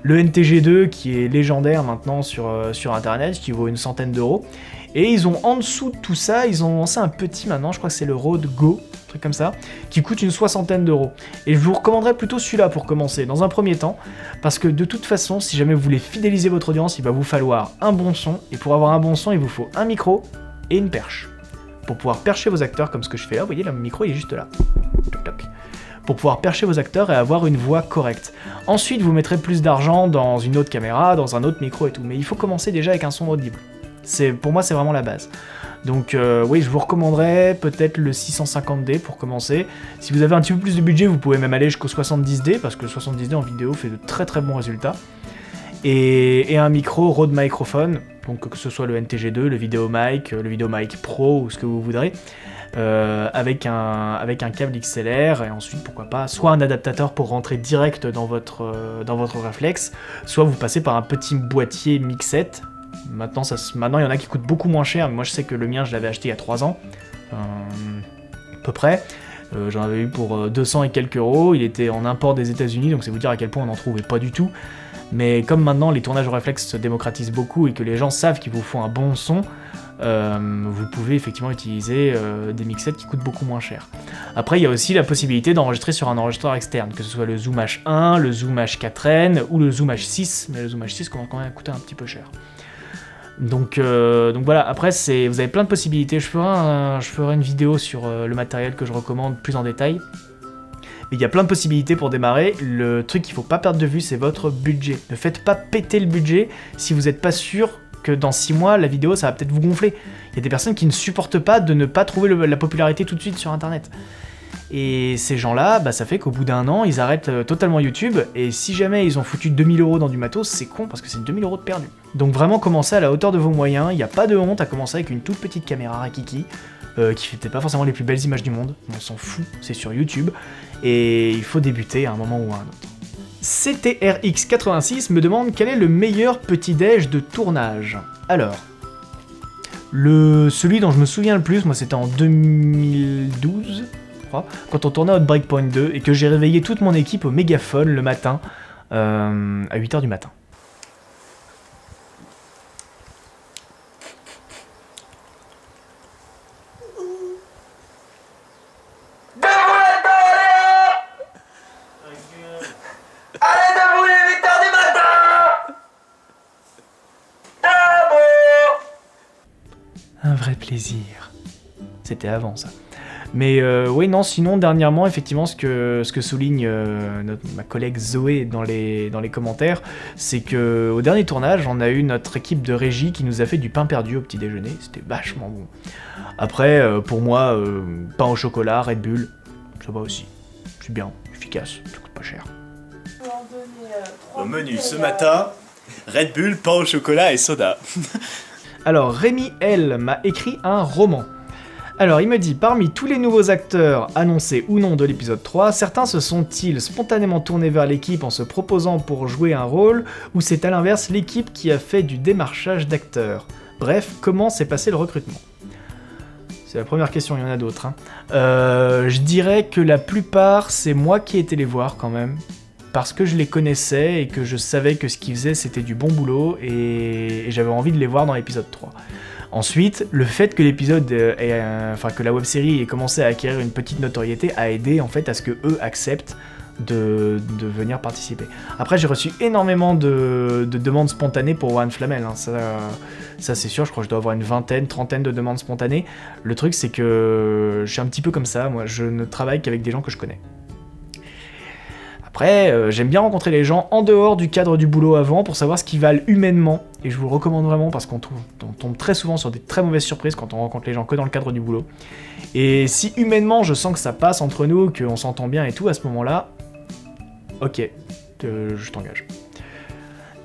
le NTG2 qui est légendaire maintenant sur internet, qui vaut une centaine d'euros, et ils ont en dessous de tout ça, ils ont lancé un petit maintenant, je crois que c'est le Rode Go, un truc comme ça, qui coûte une soixantaine d'euros. Et je vous recommanderais plutôt celui-là pour commencer, dans un premier temps, parce que de toute façon, si jamais vous voulez fidéliser votre audience, il va vous falloir un bon son, et pour avoir un bon son, il vous faut un micro et une perche. Pour pouvoir percher vos acteurs comme ce que je fais là, vous voyez, le micro il est juste là. Toc, toc. Pour pouvoir percher vos acteurs et avoir une voix correcte. Ensuite, vous mettrez plus d'argent dans une autre caméra, dans un autre micro et tout, mais il faut commencer déjà avec un son audible. Pour moi, c'est vraiment la base. Donc oui, je vous recommanderais peut-être le 650D pour commencer. Si vous avez un petit peu plus de budget, vous pouvez même aller jusqu'au 70D, parce que le 70D en vidéo fait de très bons résultats. Et un micro Rode Microphone, donc que ce soit le NTG2, le Video Mic Pro ou ce que vous voudrez, avec un câble XLR, et ensuite pourquoi pas soit un adaptateur pour rentrer direct dans votre réflexe, soit vous passez par un petit boîtier mixette. Maintenant il y en a qui coûtent beaucoup moins cher, mais moi je sais que le mien je l'avais acheté il y a 3 ans, à peu près. J'en avais eu pour 200 et quelques euros, il était en import des États-Unis, donc c'est vous dire à quel point on n'en trouvait pas du tout. Mais comme maintenant les tournages au réflexe se démocratisent beaucoup et que les gens savent qu'il vous faut un bon son, vous pouvez effectivement utiliser des mixettes qui coûtent beaucoup moins cher. Après, il y a aussi la possibilité d'enregistrer sur un enregistreur externe, que ce soit le Zoom H1, le Zoom H4n ou le Zoom H6, mais le Zoom H6 commence quand même à coûter un petit peu cher. Donc voilà, après vous avez plein de possibilités. Je ferai une vidéo sur le matériel que je recommande plus en détail. Il y a plein de possibilités pour démarrer. Le truc qu'il ne faut pas perdre de vue, c'est votre budget. Ne faites pas péter le budget si vous n'êtes pas sûr que dans 6 mois, la vidéo, ça va peut-être vous gonfler. Il y a des personnes qui ne supportent pas de ne pas trouver la popularité tout de suite sur Internet. Et ces gens-là, ça fait qu'au bout d'un an, ils arrêtent totalement YouTube. Et si jamais ils ont foutu 2000 € dans du matos, c'est con parce que c'est 2000 € de perdu. Donc vraiment, commencez à la hauteur de vos moyens. Il n'y a pas de honte à commencer avec une toute petite caméra Rakiki. Qui fait peut-être pas forcément les plus belles images du monde, on s'en fout, c'est sur YouTube, et il faut débuter à un moment ou à un autre. CTRX86 me demande quel est le meilleur petit-déj de tournage. Alors, celui dont je me souviens le plus, moi c'était en 2012, je crois, quand on tournait Outbreak Point 2, et que j'ai réveillé toute mon équipe au mégaphone le matin, à 8h du matin. Un vrai plaisir. C'était avant ça. Mais oui, non, sinon, dernièrement, effectivement, ce que souligne ma collègue Zoé dans les commentaires, c'est qu'au dernier tournage, on a eu notre équipe de régie qui nous a fait du pain perdu au petit déjeuner. C'était vachement bon. Après, pour moi, pain au chocolat, Red Bull, ça va aussi. C'est bien, efficace, ça coûte pas cher. Au menu ce matin, Red Bull, pain au chocolat et soda. Alors, Rémi L m'a écrit un roman. Alors, il me dit, parmi tous les nouveaux acteurs annoncés ou non de l'épisode 3, certains se sont-ils spontanément tournés vers l'équipe en se proposant pour jouer un rôle, ou c'est à l'inverse l'équipe qui a fait du démarchage d'acteurs? Bref, comment s'est passé le recrutement? C'est la première question, il y en a d'autres. Je dirais que la plupart, c'est moi qui ai été les voir quand même, parce que je les connaissais et que je savais que ce qu'ils faisaient c'était du bon boulot et j'avais envie de les voir dans l'épisode 3. Ensuite, le fait que l'épisode, que la web-série ait commencé à acquérir une petite notoriété a aidé en fait à ce que eux acceptent de venir participer. Après, j'ai reçu énormément de demandes spontanées pour Warren Flamel, hein. Ça c'est sûr, je crois que je dois avoir une vingtaine, trentaine de demandes spontanées. Le truc c'est que je suis un petit peu comme ça, moi je ne travaille qu'avec des gens que je connais. Après, j'aime bien rencontrer les gens en dehors du cadre du boulot avant pour savoir ce qu'ils valent humainement, et je vous le recommande vraiment parce qu'on tombe très souvent sur des très mauvaises surprises quand on rencontre les gens que dans le cadre du boulot. Et si humainement je sens que ça passe entre nous, qu'on s'entend bien et tout, à ce moment-là, ok, je t'engage.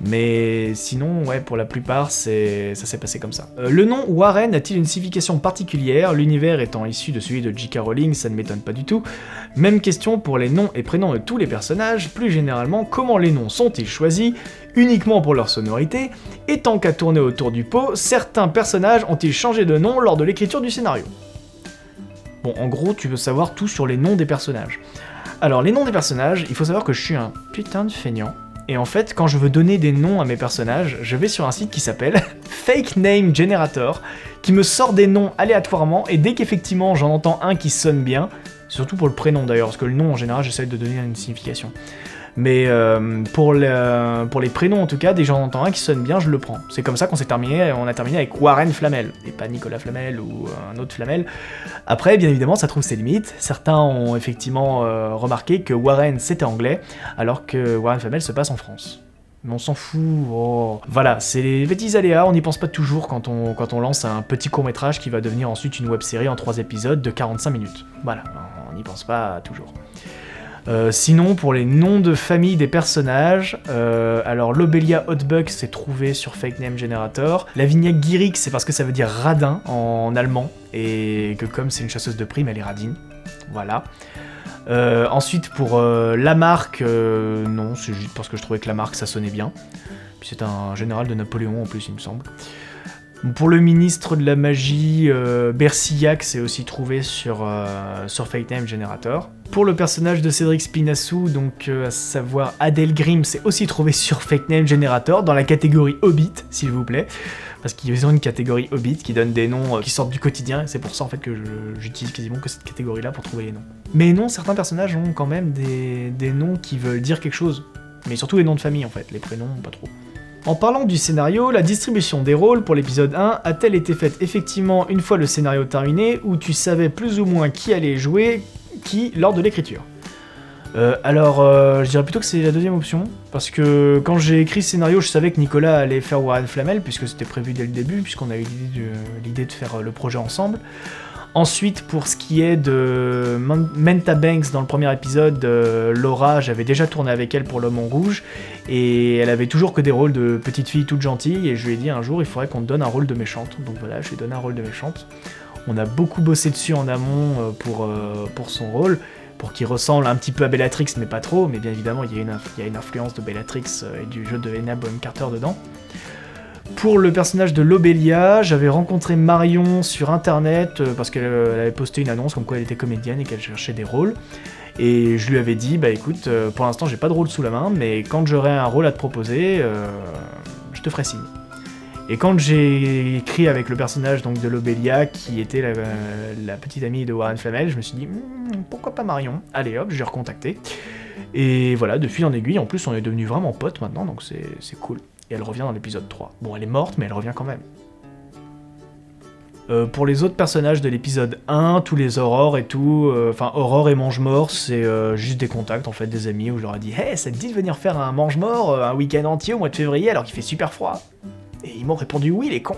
Mais sinon, ouais, pour la plupart, ça s'est passé comme ça. Le nom Warren a-t-il une signification particulière? L'univers étant issu de celui de J.K. Rowling, ça ne m'étonne pas du tout. Même question pour les noms et prénoms de tous les personnages. Plus généralement, comment les noms sont-ils choisis? Uniquement pour leur sonorité? Et tant qu'à tourner autour du pot, certains personnages ont-ils changé de nom lors de l'écriture du scénario? Bon, en gros, tu veux savoir tout sur les noms des personnages. Alors, les noms des personnages, il faut savoir que je suis un putain de feignant. Et en fait, quand je veux donner des noms à mes personnages, je vais sur un site qui s'appelle Fake Name Generator, qui me sort des noms aléatoirement, et dès qu'effectivement j'en entends un qui sonne bien, surtout pour le prénom d'ailleurs, parce que le nom en général j'essaie de donner une signification. Mais pour les prénoms en tout cas, dès que j'en entends un qui sonne bien, je le prends. C'est comme ça qu'on a terminé avec Warren Flamel, et pas Nicolas Flamel ou un autre Flamel. Après, bien évidemment, ça trouve ses limites. Certains ont effectivement remarqué que Warren c'était anglais, alors que Warren Flamel se passe en France. Mais on s'en fout, oh. Voilà, c'est les petits aléas, on n'y pense pas toujours quand on lance un petit court-métrage qui va devenir ensuite une web-série en 3 épisodes de 45 minutes. Voilà, on n'y pense pas toujours. Sinon, pour les noms de famille des personnages, alors Lobelia Hotbuck s'est trouvé sur Fake Name Generator. Lavinia Girick, c'est parce que ça veut dire radin en allemand, et que comme c'est une chasseuse de primes, elle est radine. Voilà. Ensuite, pour Lamarck, non, c'est juste parce que je trouvais que Lamarck ça sonnait bien. Puis c'est un général de Napoléon en plus, il me semble. Pour le ministre de la magie, Bersillac s'est aussi trouvé sur Fake Name Generator. Pour le personnage de Cédric Spinassou, donc à savoir Adèle Grimm, s'est aussi trouvé sur Fake Name Generator, dans la catégorie Hobbit, s'il vous plaît. Parce qu'ils ont une catégorie Hobbit qui donne des noms qui sortent du quotidien, et c'est pour ça en fait que j'utilise quasiment que cette catégorie-là pour trouver les noms. Mais non, certains personnages ont quand même des noms qui veulent dire quelque chose. Mais surtout les noms de famille en fait, les prénoms, pas trop. En parlant du scénario, la distribution des rôles pour l'épisode 1 a-t-elle été faite effectivement une fois le scénario terminé, où tu savais plus ou moins qui allait jouer qui lors de l'écriture? Je dirais plutôt que c'est la deuxième option, parce que quand j'ai écrit ce scénario, je savais que Nicolas allait faire Warren Flamel, puisque c'était prévu dès le début, puisqu'on a eu l'idée de faire le projet ensemble. Ensuite, pour ce qui est de Menta Banks dans le premier épisode, Laura, j'avais déjà tourné avec elle pour L'Homme en Rouge, et elle avait toujours que des rôles de petite fille toute gentille, et je lui ai dit un jour, il faudrait qu'on te donne un rôle de méchante. Donc voilà, je lui ai donné un rôle de méchante. On a beaucoup bossé dessus en amont pour son rôle, pour qu'il ressemble un petit peu à Bellatrix, mais pas trop, mais bien évidemment, il y a une influence de Bellatrix et du jeu de Helena Bonham Carter dedans. Pour le personnage de Lobelia, j'avais rencontré Marion sur internet parce qu'elle avait posté une annonce comme quoi elle était comédienne et qu'elle cherchait des rôles. Et je lui avais dit, bah écoute, pour l'instant j'ai pas de rôle sous la main, mais quand j'aurai un rôle à te proposer, je te ferai signe. Et quand j'ai écrit avec le personnage donc, de Lobelia, qui était la petite amie de Warren Flamel, je me suis dit, pourquoi pas Marion? Allez hop, je l'ai recontacté. Et voilà, de fil en aiguille, en plus on est devenus vraiment potes maintenant, donc c'est cool. Et elle revient dans l'épisode 3. Bon, elle est morte, mais elle revient quand même. Pour les autres personnages de l'épisode 1, tous les Aurore et tout, Aurore et Mange-Mort, c'est juste des contacts, en fait, des amis, où je leur ai dit « Hey, ça te dit de venir faire un Mange-Mort un week-end entier au mois de février alors qu'il fait super froid ?» Et ils m'ont répondu « Oui, les cons !»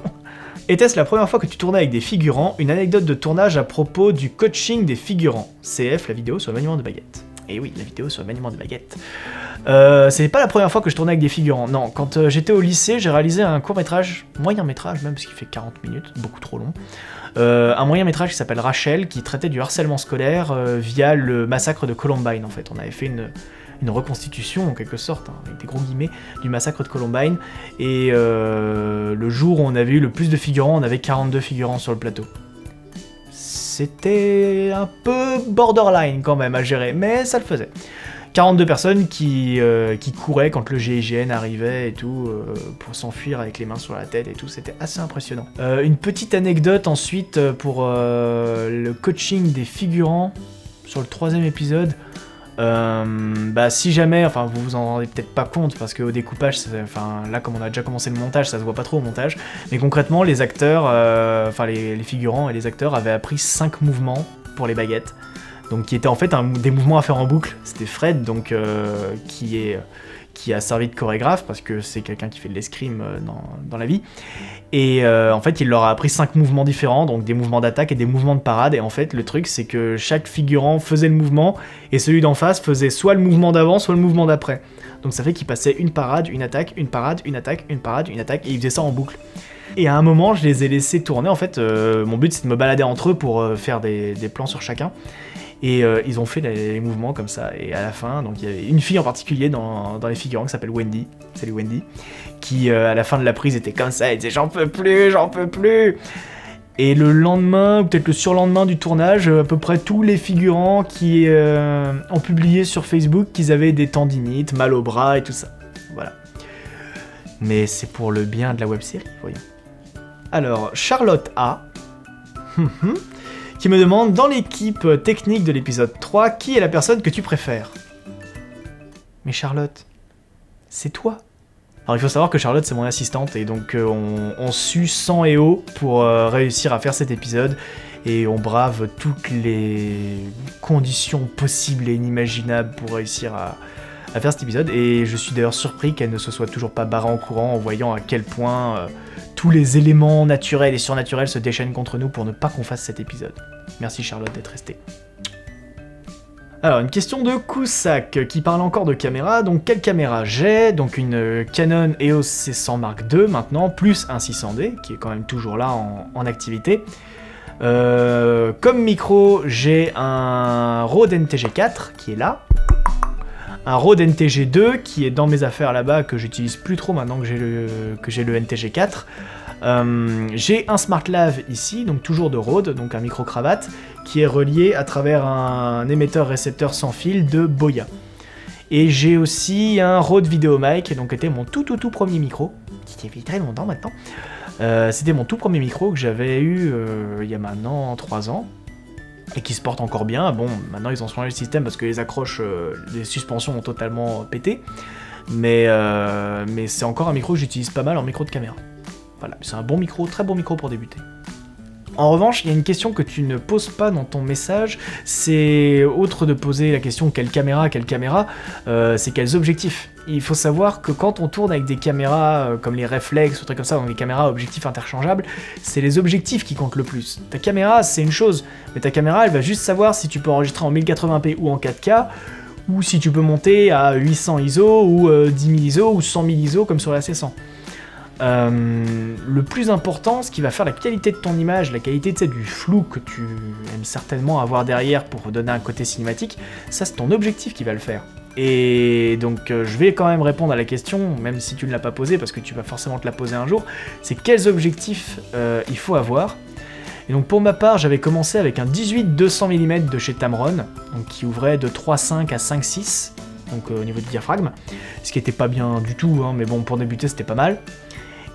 Était-ce la première fois que tu tournais avec des figurants? Une anecdote de tournage à propos du coaching des figurants. CF, la vidéo sur le maniement de baguette. Et oui, la vidéo sur le maniement de baguette. C'est pas la première fois que je tournais avec des figurants. Non, quand j'étais au lycée, j'ai réalisé un court-métrage, moyen-métrage même, parce qu'il fait 40 minutes, beaucoup trop long. Un moyen-métrage qui s'appelle Rachel, qui traitait du harcèlement scolaire via le massacre de Columbine, en fait. On avait fait une reconstitution, en quelque sorte, hein, avec des gros guillemets, du massacre de Columbine. Et le jour où on avait eu le plus de figurants, on avait 42 figurants sur le plateau. C'était un peu borderline quand même à gérer, mais ça le faisait. 42 personnes qui couraient quand le GIGN arrivait et tout, pour s'enfuir avec les mains sur la tête et tout, c'était assez impressionnant. Une petite anecdote ensuite pour le coaching des figurants sur le 3e épisode. Si jamais, vous vous en rendez peut-être pas compte parce qu'au découpage, là comme on a déjà commencé le montage, ça se voit pas trop au montage, mais concrètement les acteurs, les figurants et les acteurs avaient appris 5 mouvements pour les baguettes, donc qui étaient en fait des mouvements à faire en boucle. C'était Fred donc qui a servi de chorégraphe parce que c'est quelqu'un qui fait de l'escrime dans la vie. Et en fait, il leur a appris 5 mouvements différents, donc des mouvements d'attaque et des mouvements de parade. Et en fait, le truc, c'est que chaque figurant faisait le mouvement et celui d'en face faisait soit le mouvement d'avant, soit le mouvement d'après. Donc ça fait qu'il passait une parade, une attaque, une parade, une attaque, une parade, une attaque, et il faisait ça en boucle. Et à un moment, je les ai laissés tourner. En fait, mon but, c'est de me balader entre eux pour faire des plans sur chacun. Et ils ont fait les mouvements comme ça, et à la fin, donc il y avait une fille en particulier dans les figurants qui s'appelle Wendy, salut Wendy, qui à la fin de la prise était comme ça, elle disait j'en peux plus. Et le lendemain, ou peut-être le surlendemain du tournage, à peu près tous les figurants qui ont publié sur Facebook qu'ils avaient des tendinites, mal au bras et tout ça. Voilà. Mais c'est pour le bien de la web-série, voyons. Alors, Charlotte A. qui me demande, dans l'équipe technique de l'épisode 3, qui est la personne que tu préfères? Mais Charlotte, c'est toi. Alors il faut savoir que Charlotte c'est mon assistante, et donc on sue sang et eau pour réussir à faire cet épisode, et on brave toutes les conditions possibles et inimaginables pour réussir à faire cet épisode, et je suis d'ailleurs surpris qu'elle ne se soit toujours pas barrée en courant en voyant à quel point tous les éléments naturels et surnaturels se déchaînent contre nous pour ne pas qu'on fasse cet épisode. Merci Charlotte d'être restée. Alors, une question de Koussak qui parle encore de caméra. Donc, quelle caméra j'ai? Donc, une Canon EOS C100 Mark II maintenant, plus un 600D, qui est quand même toujours là en activité. Comme micro, j'ai un Rode NTG4 qui est là. Un Rode NTG2 qui est dans mes affaires là-bas, que j'utilise plus trop maintenant que j'ai le NTG4. J'ai un SmartLav ici, donc toujours de Rode, donc un micro-cravate, qui est relié à travers un émetteur-récepteur sans fil de Boya. Et j'ai aussi un Rode VideoMic, donc était mon tout premier micro, qui était très longtemps maintenant. C'était mon tout premier micro que j'avais eu il y a maintenant 3 ans. Et qui se porte encore bien. Bon, maintenant ils ont changé le système parce que les accroches, les suspensions ont totalement pété. Mais c'est encore un micro que j'utilise pas mal en micro de caméra. Voilà, c'est un bon micro, très bon micro pour débuter. En revanche, il y a une question que tu ne poses pas dans ton message, c'est autre de poser la question quelle caméra, c'est quels objectifs. Il faut savoir que quand on tourne avec des caméras comme les réflexes ou trucs comme ça, donc des caméras à objectifs interchangeables, c'est les objectifs qui comptent le plus. Ta caméra, c'est une chose, mais ta caméra, elle va juste savoir si tu peux enregistrer en 1080p ou en 4K, ou si tu peux monter à 800 ISO, ou 10 000 ISO, ou 100 000 ISO, comme sur la C100. Le plus important, ce qui va faire la qualité de ton image, la qualité du flou que tu aimes certainement avoir derrière pour donner un côté cinématique, ça c'est ton objectif qui va le faire. Et donc je vais quand même répondre à la question, même si tu ne l'as pas posée, parce que tu vas forcément te la poser un jour, c'est quels objectifs il faut avoir. Et donc pour ma part, j'avais commencé avec un 18-200 mm de chez Tamron, donc qui ouvrait de 3.5 à 5.6, donc au niveau du diaphragme, ce qui était pas bien du tout, hein, mais bon pour débuter c'était pas mal.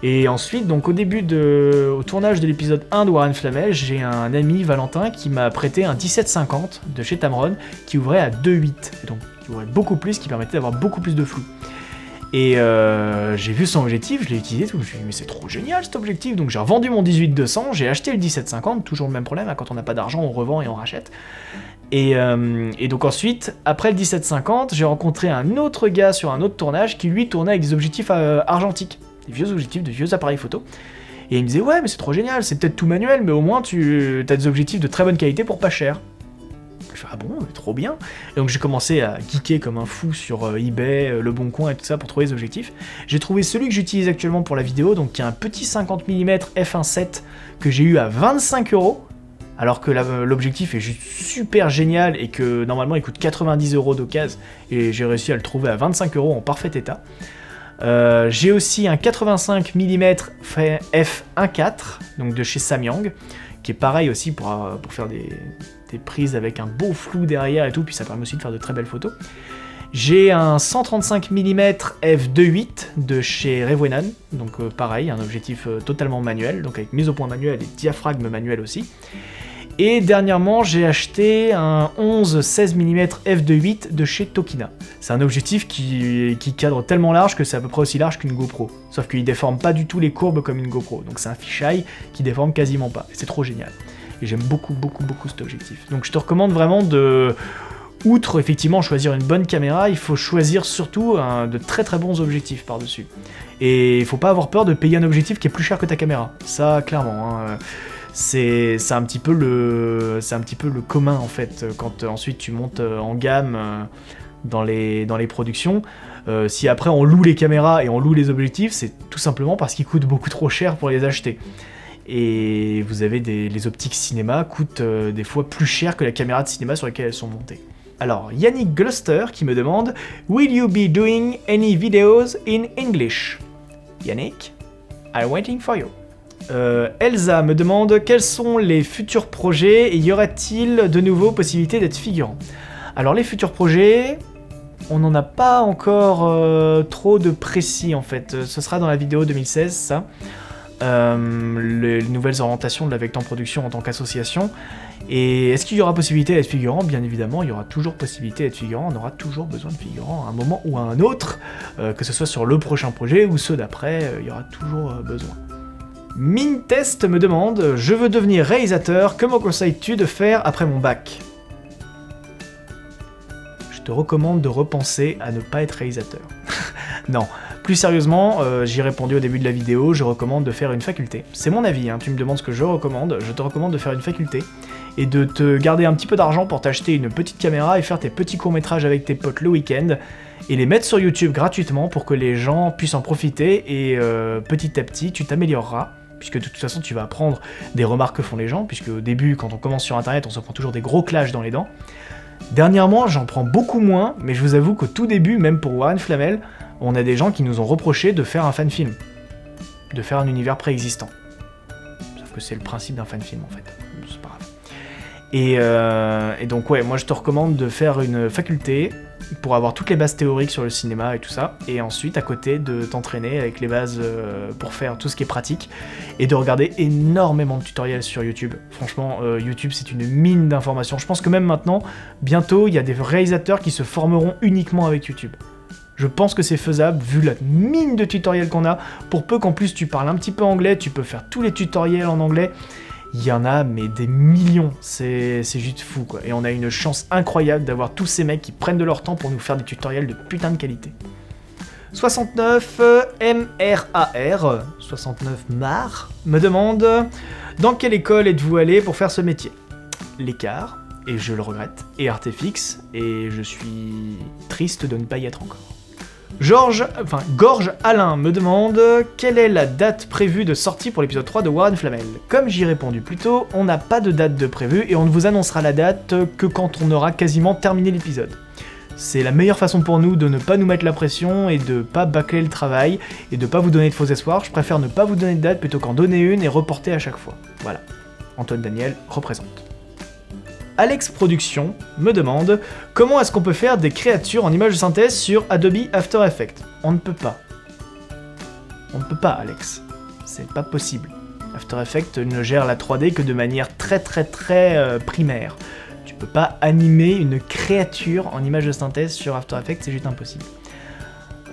Et ensuite, donc au tournage de l'épisode 1 de Warren Flamel, j'ai un ami, Valentin, qui m'a prêté un 1750 de chez Tamron, qui ouvrait à 2.8, donc qui ouvrait beaucoup plus, qui permettait d'avoir beaucoup plus de flou. Et j'ai vu son objectif, je l'ai utilisé, tout, je me suis dit mais c'est trop génial cet objectif, donc j'ai revendu mon 18-200, j'ai acheté le 1750, toujours le même problème, hein, quand on n'a pas d'argent on revend et on rachète. Et donc ensuite, après le 1750, j'ai rencontré un autre gars sur un autre tournage qui lui tournait avec des objectifs argentiques. Des vieux objectifs, de vieux appareils photo. Et il me disait ouais mais c'est trop génial, c'est peut-être tout manuel, mais au moins tu as des objectifs de très bonne qualité pour pas cher. Je fais ah bon, trop bien. Et donc j'ai commencé à geeker comme un fou sur eBay, Le Bon Coin et tout ça pour trouver les objectifs. J'ai trouvé celui que j'utilise actuellement pour la vidéo, donc qui est un petit 50 mm f1.7 que j'ai eu à 25 €, alors que l'objectif est juste super génial et que normalement il coûte 90 € d'occasion, et j'ai réussi à le trouver à 25 € en parfait état. J'ai aussi un 85 mm f1.4, donc de chez Samyang, qui est pareil aussi pour faire des prises avec un beau flou derrière et tout, puis ça permet aussi de faire de très belles photos. J'ai un 135 mm f2.8 de chez Revenon, donc pareil, un objectif totalement manuel, donc avec mise au point manuel et diaphragme manuel aussi. Et dernièrement, j'ai acheté un 11-16 mm f2.8 de chez Tokina. C'est un objectif qui cadre tellement large que c'est à peu près aussi large qu'une GoPro. Sauf qu'il déforme pas du tout les courbes comme une GoPro. Donc c'est un fisheye qui déforme quasiment pas. Et c'est trop génial. Et j'aime beaucoup cet objectif. Donc je te recommande vraiment outre effectivement choisir une bonne caméra, il faut choisir surtout de très bons objectifs par-dessus. Et il faut pas avoir peur de payer un objectif qui est plus cher que ta caméra. Ça, clairement, hein. C'est un petit peu le commun en fait quand ensuite tu montes en gamme dans les productions. Si après on loue les caméras et on loue les objectifs, c'est tout simplement parce qu'ils coûtent beaucoup trop cher pour les acheter. Et vous avez les optiques cinéma coûtent des fois plus cher que la caméra de cinéma sur laquelle elles sont montées. Alors Yannick Gluster qui me demande Will you be doing any videos in English? Yannick, I'm waiting for you. Elsa me demande quels sont les futurs projets et y aura-t-il de nouveau possibilité d'être figurant. Alors les futurs projets, on n'en a pas encore trop de précis en fait, ce sera dans la vidéo 2016 ça, les nouvelles orientations de la Vectan Production en tant qu'association. Et est-ce qu'il y aura possibilité d'être figurant? Bien évidemment, il y aura toujours possibilité d'être figurant, on aura toujours besoin de figurants à un moment ou à un autre, que ce soit sur le prochain projet ou ceux d'après, il y aura toujours besoin. Mintest me demande « Je veux devenir réalisateur, que me conseilles-tu de faire après mon bac ?» Je te recommande de repenser à ne pas être réalisateur. Non, plus sérieusement, j'y ai répondu au début de la vidéo, je recommande de faire une faculté. C'est mon avis, hein, tu me demandes ce que je te recommande de faire une faculté et de te garder un petit peu d'argent pour t'acheter une petite caméra et faire tes petits courts-métrages avec tes potes le week-end et les mettre sur YouTube gratuitement pour que les gens puissent en profiter et petit à petit tu t'amélioreras. Puisque de toute façon tu vas apprendre des remarques que font les gens, puisque au début quand on commence sur internet on se prend toujours des gros clashs dans les dents. Dernièrement j'en prends beaucoup moins, mais je vous avoue qu'au tout début, même pour Warren Flamel, on a des gens qui nous ont reproché de faire un fan film. de faire un univers préexistant. Sauf que c'est le principe d'un fan film en fait, c'est pas grave. Et donc ouais, moi je te recommande de faire une faculté pour avoir toutes les bases théoriques sur le cinéma et tout ça, et ensuite à côté de t'entraîner avec les bases pour faire tout ce qui est pratique, et de regarder énormément de tutoriels sur YouTube. Franchement, YouTube c'est une mine d'informations. Je pense que même maintenant, bientôt, il y a des réalisateurs qui se formeront uniquement avec YouTube. Je pense que c'est faisable, vu la mine de tutoriels qu'on a, pour peu qu'en plus tu parles un petit peu anglais, tu peux faire tous les tutoriels en anglais. Il y en a, mais des millions, c'est juste fou, quoi. Et on a une chance incroyable d'avoir tous ces mecs qui prennent de leur temps pour nous faire des tutoriels de putain de qualité. 69 MRAR, 69 MAR, me demande « Dans quelle école êtes-vous allé pour faire ce métier ?» L'Écart, et je le regrette, et Artefix, et je suis triste de ne pas y être encore. Gorge Alain me demande quelle est la date prévue de sortie pour l'épisode 3 de Warren Flamel. Comme j'y ai répondu plus tôt, on n'a pas de date de prévue et on ne vous annoncera la date que quand on aura quasiment terminé l'épisode. C'est la meilleure façon pour nous de ne pas nous mettre la pression et de pas bâcler le travail et de pas vous donner de faux espoirs. Je préfère ne pas vous donner de date plutôt qu'en donner une et reporter à chaque fois. Voilà. Antoine Daniel représente. Alex Productions me demande comment est-ce qu'on peut faire des créatures en images de synthèse sur Adobe After Effects. On ne peut pas. On ne peut pas, Alex. C'est pas possible. After Effects ne gère la 3D que de manière très primaire. Tu peux pas animer une créature en image de synthèse sur After Effects, c'est juste impossible.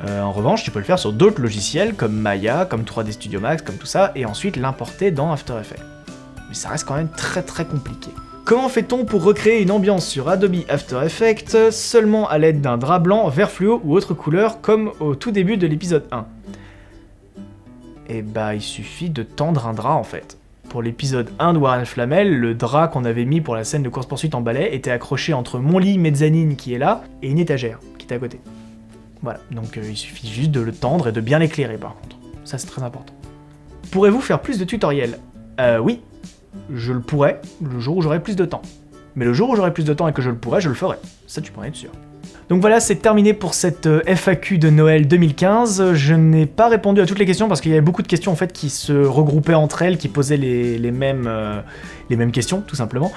En revanche, tu peux le faire sur d'autres logiciels comme Maya, comme 3D Studio Max, comme tout ça, et ensuite l'importer dans After Effects. Mais ça reste quand même très compliqué. Comment fait-on pour recréer une ambiance sur Adobe After Effects seulement à l'aide d'un drap blanc, vert fluo ou autre couleur comme au tout début de l'épisode 1 ? Eh bah il suffit de tendre un drap en fait. Pour l'épisode 1 de Warren Flamel, le drap qu'on avait mis pour la scène de course-poursuite en balai était accroché entre mon lit mezzanine qui est là et une étagère qui est à côté. Voilà, donc il suffit juste de le tendre et de bien l'éclairer par contre. Ça c'est très important. Pourrez-vous faire plus de tutoriels ? Oui. Je le pourrais le jour où j'aurai plus de temps. Mais le jour où j'aurai plus de temps et que je le pourrai, je le ferai. Ça, tu pourrais être sûr. Donc voilà, c'est terminé pour cette FAQ de Noël 2015. Je n'ai pas répondu à toutes les questions parce qu'il y avait beaucoup de questions en fait qui se regroupaient entre elles, qui posaient les mêmes questions, tout simplement.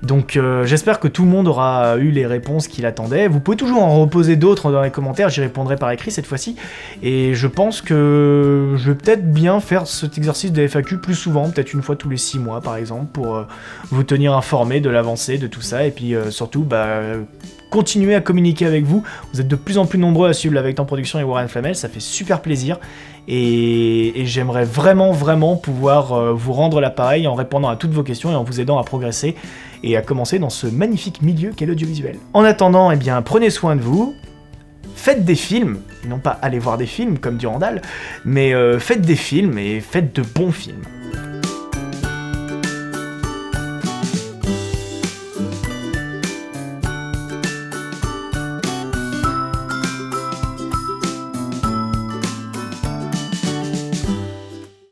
Donc j'espère que tout le monde aura eu les réponses qu'il attendait. Vous pouvez toujours en reposer d'autres dans les commentaires, j'y répondrai par écrit cette fois-ci. Et je pense que je vais peut-être bien faire cet exercice de FAQ plus souvent, peut-être une fois tous les 6 mois par exemple, pour vous tenir informé de l'avancée de tout ça. Et puis surtout, continuez à communiquer avec vous. Vous êtes de plus en plus nombreux à suivre la Vectan Production et Warren Flamel, ça fait super plaisir. Et j'aimerais vraiment pouvoir vous rendre l'appareil en répondant à toutes vos questions et en vous aidant à progresser et à commencer dans ce magnifique milieu qu'est l'audiovisuel. En attendant, eh bien, prenez soin de vous, faites des films, et non pas aller voir des films comme Durandal, mais faites des films et faites de bons films.